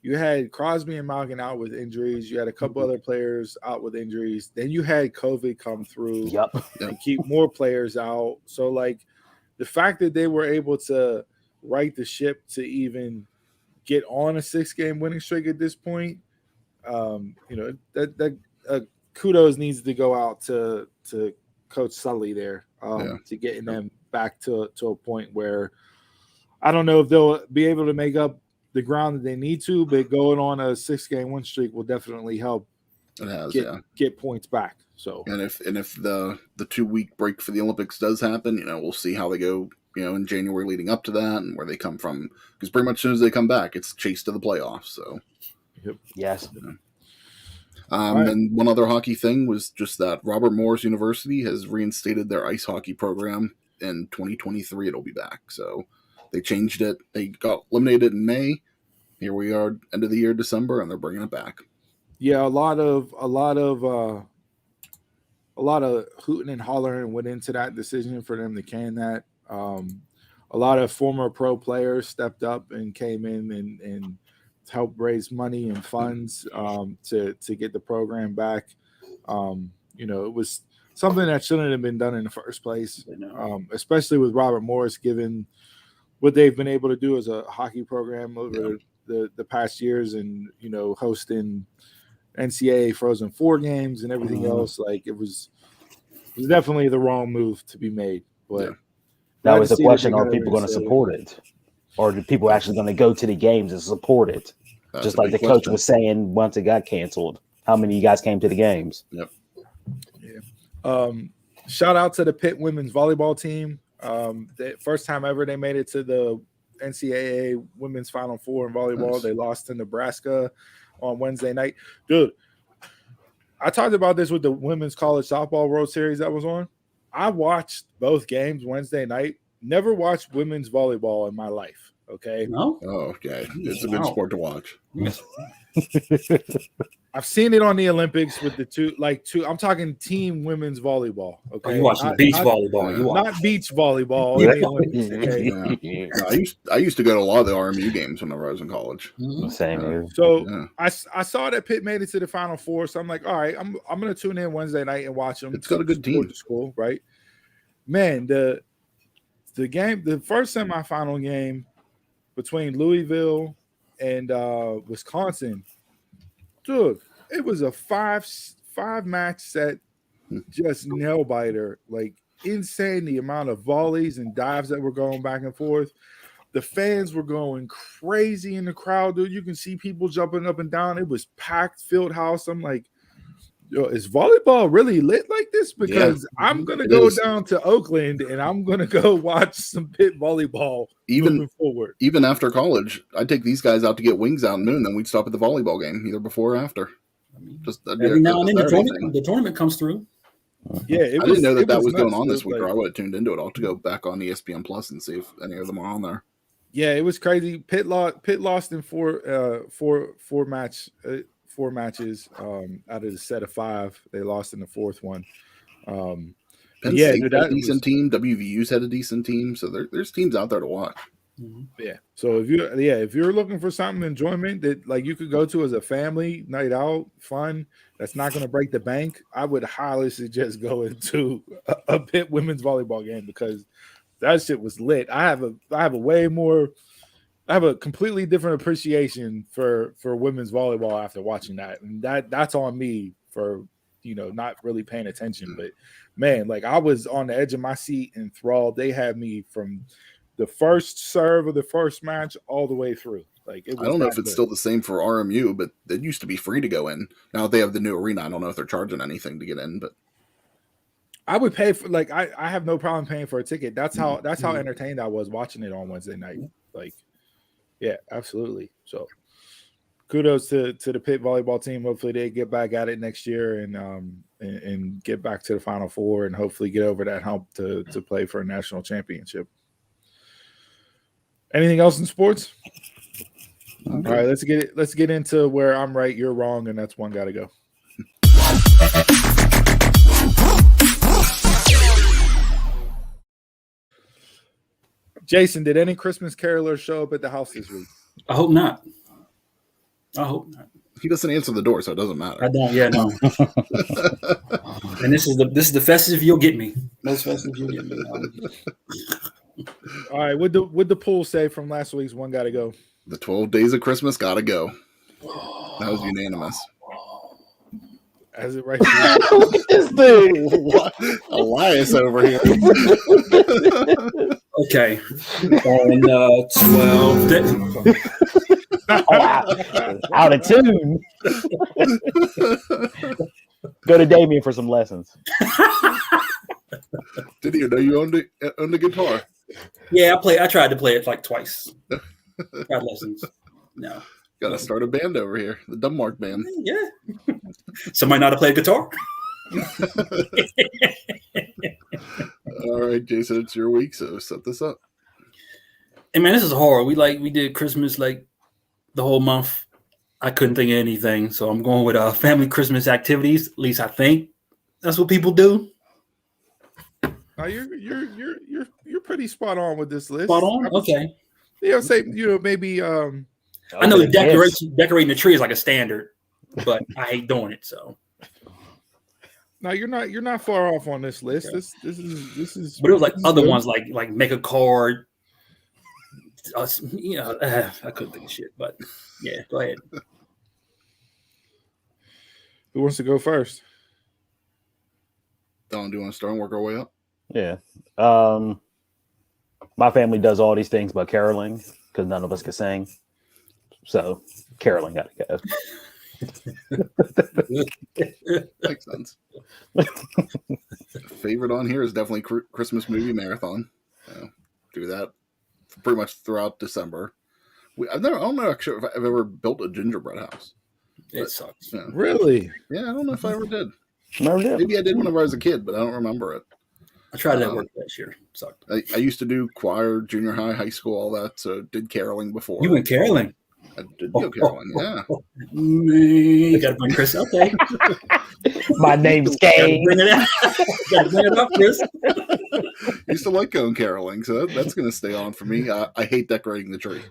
You had Crosby and Malkin out with injuries. You had a couple other players out with injuries. Then you had COVID come through and keep more players out. So, like, the fact that they were able to right the ship to even get on a 6-game winning streak at this point, that kudos needs to go out to Coach Sully there to getting them back to a point where I don't know if they'll be able to make up the ground that they need to, but going on a 6-game win streak will definitely help get points back. So and if the 2-week break for the Olympics does happen, we'll see how they go, in January leading up to that and where they come from. Because pretty much as soon as they come back, it's chase to the playoffs. So yes. And one other hockey thing was just that Robert Morris University has reinstated their ice hockey program in 2023. It'll be back. So they changed it. They got eliminated in May. Here we are, end of the year, December, and they're bringing it back. Yeah, a lot of hooting and hollering went into that decision for them to can that. A lot of former pro players stepped up and came in and helped raise money and funds to get the program back. It was something that shouldn't have been done in the first place, especially with Robert Morris, given what they've been able to do as a hockey program over the past years and, hosting NCAA Frozen Four games and everything else. Like, it was definitely the wrong move to be made. But now is the question, are people going to support it? Or are people actually going to go to the games and support it? Just like the coach was saying once it got canceled. How many of you guys came to the games? Yep. Yeah. Shout out to the Pitt women's volleyball team. The first time ever they made it to the NCAA women's Final Four in volleyball. Nice. They lost to Nebraska on Wednesday night. Dude, I talked about this with the Women's College Softball World Series that was on. I watched both games Wednesday night. Never watched women's volleyball in my life. Okay. No. Oh, okay. It's a good sport to watch. I've seen it on the Olympics with the two. I'm talking team women's volleyball. Okay. Oh, you watching beach volleyball? Not beach volleyball. Okay? I used to go to a lot of the RMU games when I was in college. Same here. So I saw that Pitt made it to the Final Four. So I'm like, all right, I'm going to tune in Wednesday night and watch them. It's got a good team. School, right? Man, the first semifinal game between Louisville and Wisconsin, dude, it was a five match set, just nail biter, like insane. The amount of volleys and dives that were going back and forth. The fans were going crazy in the crowd, dude. You can see people jumping up and down. It was packed field house. I'm like, yo, is volleyball really lit like this? Because I'm gonna go down to Oakland and I'm gonna go watch some Pitt volleyball moving forward. Even after college, I'd take these guys out to get wings out and noon, then we'd stop at the volleyball game, either before or after. Just every now and then the tournament comes through. Yeah, I didn't know that was going on this week, or I would have tuned into it. I'll have to go back on ESPN Plus and see if any of them are on there. Yeah, it was crazy. Pitt lost in four matches out of the set of 5. They lost in the fourth one. Penn yeah, State dude, had a that decent was, team. WVU's had a decent team. So there's teams out there to watch. yeah. So if you're looking for something enjoyment that like you could go to as a family night out, fun, that's not going to break the bank, I would highly suggest going to a Pitt women's volleyball game because that shit was lit. I have a completely different appreciation for women's volleyball after watching that, and that's on me for not really paying attention. But man, like I was on the edge of my seat enthralled. They had me from the first serve of the first match all the way through. Like it was. I don't know if that it's good. still the same for RMU, but it used to be free to go in. Now they have the new arena. I don't know if they're charging anything to get in, but I would pay for I have no problem paying for a ticket. That's how entertained I was watching it on Wednesday night. Like, yeah, absolutely. So kudos to the Pitt volleyball team. Hopefully they get back at it next year and get back to the Final Four and hopefully get over that hump to play for a national championship. Anything else in sports? All right, let's get into where I'm right, you're wrong, and that's one got to go. Jason, did any Christmas carolers show up at the house this week? I hope not. he doesn't answer the door, so it doesn't matter. I don't. Yeah, no. And this is the festive you'll get me. Most festive you'll get me. All right, what the pool say from last week's one got to go? The 12 days of Christmas gotta go. That was unanimous. As it right Look at this thing. Elias over here. Okay. On 12 days. Out of tune. Go to Damien for some lessons. Didn't you know you owned the guitar? Yeah, I tried to play it like twice. Got lessons. No. Gotta start a band over here. The Denmark band. Yeah. Somebody know how to play guitar? All right, Jason, it's your week, so set this up. Hey man, this is horror. We did Christmas like the whole month. I couldn't think of anything, so I'm going with family Christmas activities. At least I think that's what people do. Now you're pretty spot on with this list. Spot on. Okay. Say maybe. I know decorating the tree is like a standard, but I hate doing it. So. No, you're not far off on this list. Okay. This is. But it was like other good ones, like make a card. I couldn't think of shit, but yeah, go ahead. Who wants to go first? Don, do you want to start and work our way up? Yeah. My family does all these things but caroling because none of us can sing. So caroling got to go. Makes sense. Favorite on here is definitely Christmas movie marathon. Do that pretty much throughout December. I don't know actually if I've ever built a gingerbread house. It sucks. Really? Yeah, I don't know if I ever did. Never did. Maybe I did whenever I was a kid, but I don't remember it. I tried that work last year. Sucked. I used to do choir, junior high, high school, all that. So did caroling before. You went caroling? I did go caroling, yeah. You gotta bring Chris up, okay? My name's Kane. Bring it up, Chris. Used to like going caroling, so that's going to stay on for me. I hate decorating the tree.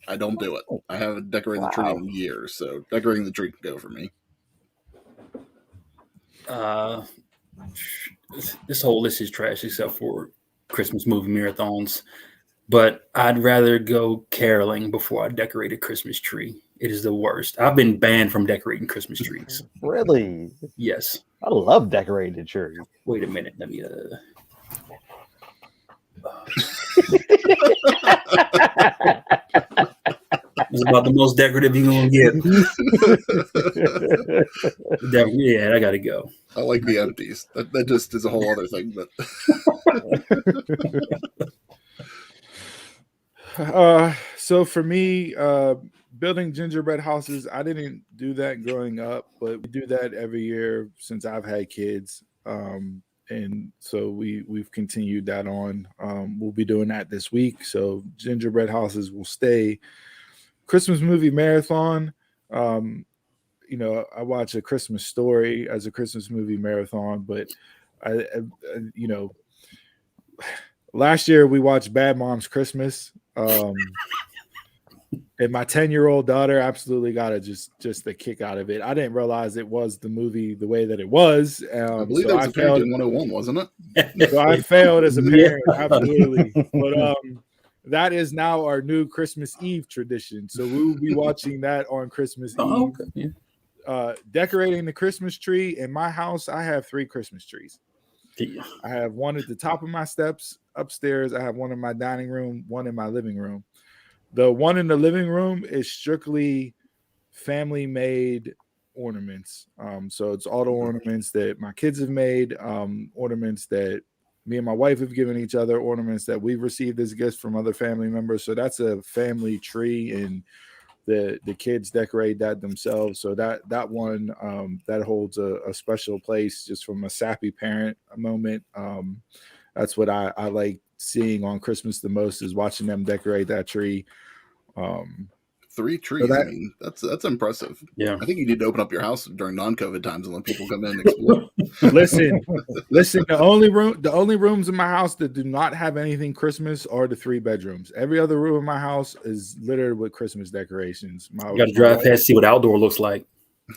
I don't do it. I haven't decorated the tree in years, so decorating the tree can go for me. This whole list is trash except for Christmas movie marathons. But I'd rather go caroling before I decorate a Christmas tree. It is the worst. I've been banned from decorating Christmas trees. Really? Yes. I love decorating the tree. Wait a minute. Let me. It's about the most decorative you're gonna get. Yeah, I gotta go. I like the empties. That just is a whole other thing. But so for me, building gingerbread houses, I didn't do that growing up, but we do that every year since I've had kids. And so we've continued that on. We'll be doing that this week. So gingerbread houses will stay. Christmas movie marathon. I watch A Christmas Story as a Christmas movie marathon, but I last year we watched Bad Moms Christmas. And my 10-year-old daughter absolutely got just the kick out of it. I didn't realize it was the movie the way that it was. I believe that was a Parenting 101, wasn't it? So I failed as a parent, absolutely. But that is now our new Christmas Eve tradition. So we will be watching that on Christmas Eve. Okay. Decorating the Christmas tree. In my house, I have 3 Christmas trees. Yeah. I have one at the top of my steps upstairs. I have one in my dining room, one in my living room. The one in the living room is strictly family-made ornaments. So it's all the ornaments that my kids have made, ornaments that me and my wife have given each other, ornaments that we've received as gifts from other family members. So that's a family tree, and the kids decorate that themselves. So that one that holds a special place just from a sappy parent moment. That's what I like seeing on Christmas the most, is watching them decorate that tree. 3 trees. So I mean, that's impressive. Yeah. I think you need to open up your house during non-COVID times and let people come in and explore. Listen. The only rooms in my house that do not have anything Christmas are the 3 bedrooms. Every other room in my house is littered with Christmas decorations. You got to drive past, see what outdoor looks like.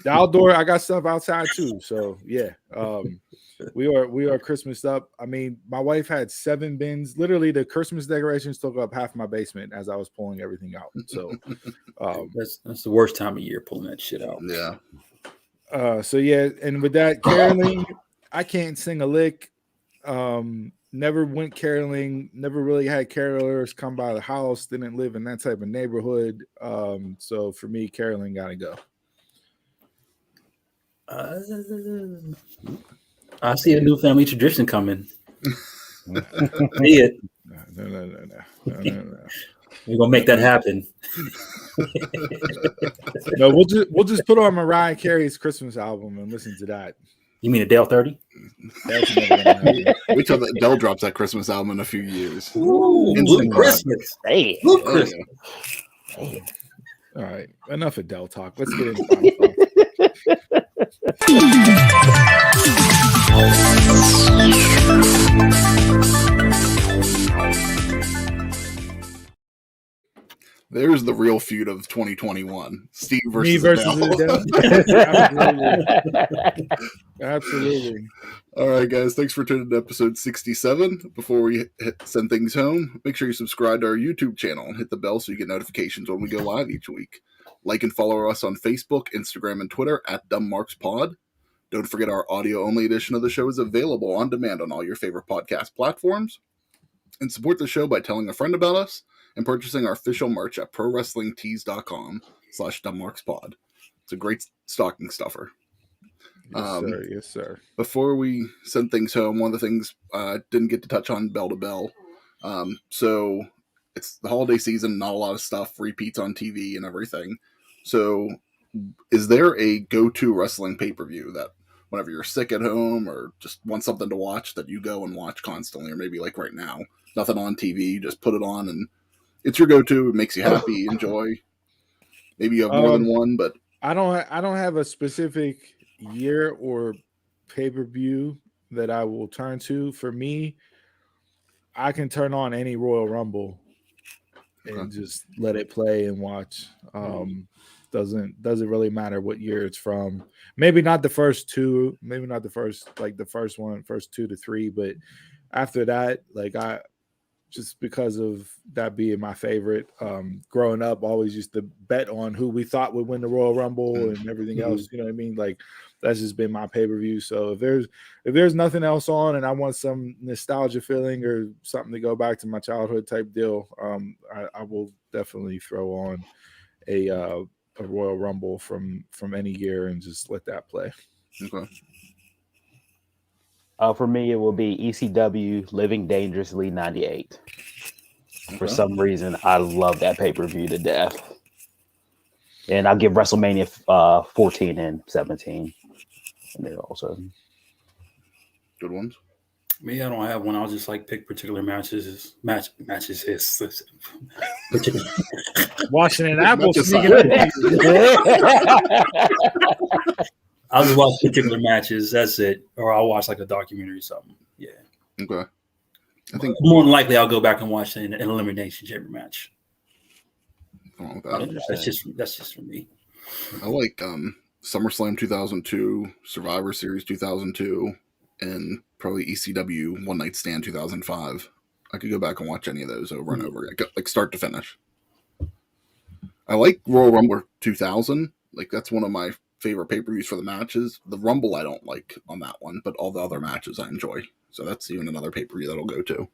The outdoor, I got stuff outside too. So yeah, we are Christmased up. I mean, my wife had 7 bins. Literally, the Christmas decorations took up half my basement as I was pulling everything out. So that's the worst time of year, pulling that shit out. Yeah. So yeah, and with that caroling, I can't sing a lick. Never went caroling. Never really had carolers come by the house. Didn't live in that type of neighborhood. So for me, caroling gotta go. I see a new family tradition coming. See it. No. We're gonna make that happen. No, we'll just put on Mariah Carey's Christmas album and listen to that. You mean Adele 30? That's never gonna happen. Wait till Adele drops that Christmas album in a few years. Ooh, Instant Christmas. Hey. Blue Oh, Christmas. yeah. All right, enough Adele talk. Let's get into Final Thoughts. There's the real feud of 2021. Steve versus Me versus Adele. Adele. Absolutely. All right, guys. Thanks for tuning to episode 67. Before we send things home, make sure you subscribe to our YouTube channel and hit the bell so you get notifications when we go live each week. Like and follow us on Facebook, Instagram, and Twitter at DumbMarksPod. Don't forget our audio-only edition of the show is available on demand on all your favorite podcast platforms. And support the show by telling a friend about us and purchasing our official merch at prowrestlingtees.com/DumbMarksPod. It's a great stocking stuffer. Yes, sir. Before we send things home, one of the things I didn't get to touch on bell to bell. So it's the holiday season, not a lot of stuff, repeats on TV and everything. So is there a go-to wrestling pay-per-view that whenever you're sick at home or just want something to watch that you go and watch constantly, or maybe like right now, nothing on TV, you just put it on and it's your go-to, it makes you happy, enjoy. Maybe you have more than one, but I don't have a specific year or pay-per-view that I will turn to. For me, I can turn on any Royal Rumble and just let it play and watch. Doesn't really matter what year it's from. Maybe not the first 2, maybe not the first 2 to 3, but after that, like I just because of that being my favorite. Growing up, always used to bet on who we thought would win the Royal Rumble and everything else. You know what I mean? Like that's just been my pay-per-view. So if there's nothing else on and I want some nostalgia feeling or something to go back to my childhood type deal, I will definitely throw on a Royal Rumble from any year and just let that play. okay. For me, it will be ECW Living Dangerously 98. For some reason, I love that pay-per-view to death. And I'll give WrestleMania 14 and 17 in there also. Good ones. Me, I don't have one. I'll just like pick particular matches. Washington Apple Matches sneaking up. I'll just watch particular matches. That's it. Or I'll watch like a documentary or something. Yeah. Okay. I think More than likely I'll go back and watch an elimination chamber match. wrong with that. That's just for me. I like SummerSlam 2002, Survivor Series 2002, and probably ECW One Night Stand 2005. I could go back and watch any of those over and over again, like start to finish. I like Royal Rumble 2000. Like that's one of my favorite pay-per-views for the matches. The Rumble I don't like on that one, but all the other matches I enjoy. So that's even another pay-per-view that'll go to.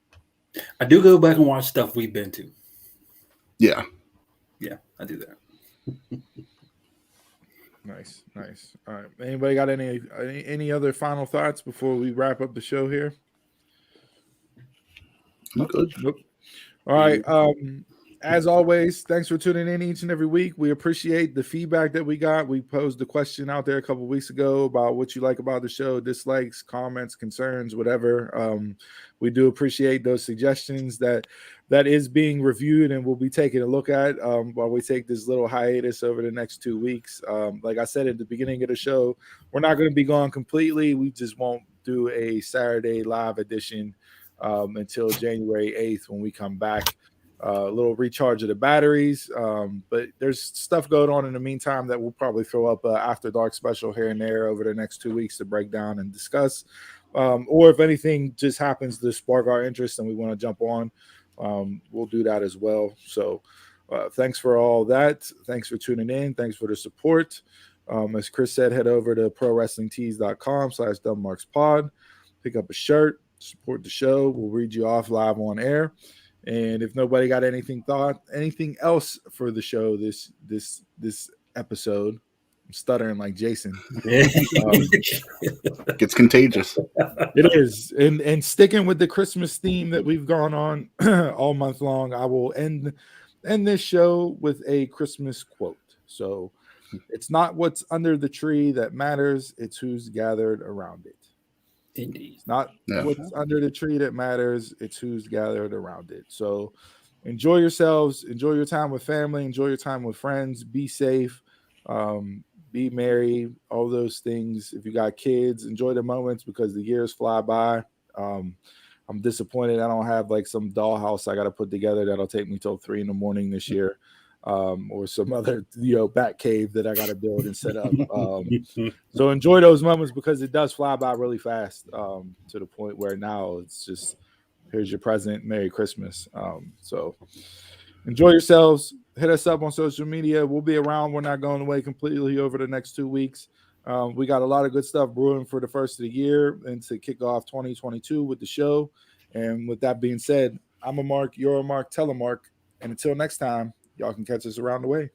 I do go back and watch stuff we've been to. Yeah. Yeah, I do that. Nice. All right. Anybody got any other final thoughts before we wrap up the show here? Good. Nope. All right. As always, thanks for tuning in each and every week. We appreciate the feedback that we got. We posed the question out there a couple of weeks ago about what you like about the show, dislikes, comments, concerns, whatever. We do appreciate those suggestions. That is being reviewed and we'll be taking a look at while we take this little hiatus over the next 2 weeks. Like I said at the beginning of the show, we're not going to be gone completely. We just won't do a Saturday live edition until January 8th when we come back. A little recharge of the batteries, but there's stuff going on in the meantime that we'll probably throw up after dark special here and there over the next 2 weeks to break down and discuss. Or if anything just happens to spark our interest and we want to jump on, we'll do that as well. So thanks for all that. Thanks for tuning in. Thanks for the support. As Chris said, head over to prowrestlingtees.com/dumbmarkspod. Pick up a shirt, support the show. We'll read you off live on air. And if nobody got anything else for the show this episode, I'm stuttering like Jason. Gets contagious. It is. And sticking with the Christmas theme that we've gone on all month long, I will end this show with a Christmas quote. So it's not what's under the tree that matters, it's who's gathered around it. Indeed. It's not what's under the tree that matters, it's who's gathered around it. So enjoy yourselves, enjoy your time with family, enjoy your time with friends, be safe, be merry, all those things. If you got kids, enjoy the moments because the years fly by. I'm disappointed I don't have like some dollhouse I got to put together that'll take me till 3 a.m. this year. Or some other bat cave that I got to build and set up. So enjoy those moments because it does fly by really fast to the point where now it's just here's your present, Merry Christmas. So enjoy yourselves. Hit us up on social media. We'll be around. We're not going away completely over the next 2 weeks. We got a lot of good stuff brewing for the first of the year and to kick off 2022 with the show. And with that being said, I'm a Mark, you're a Mark, tell a Mark. And until next time, y'all can catch us around the way.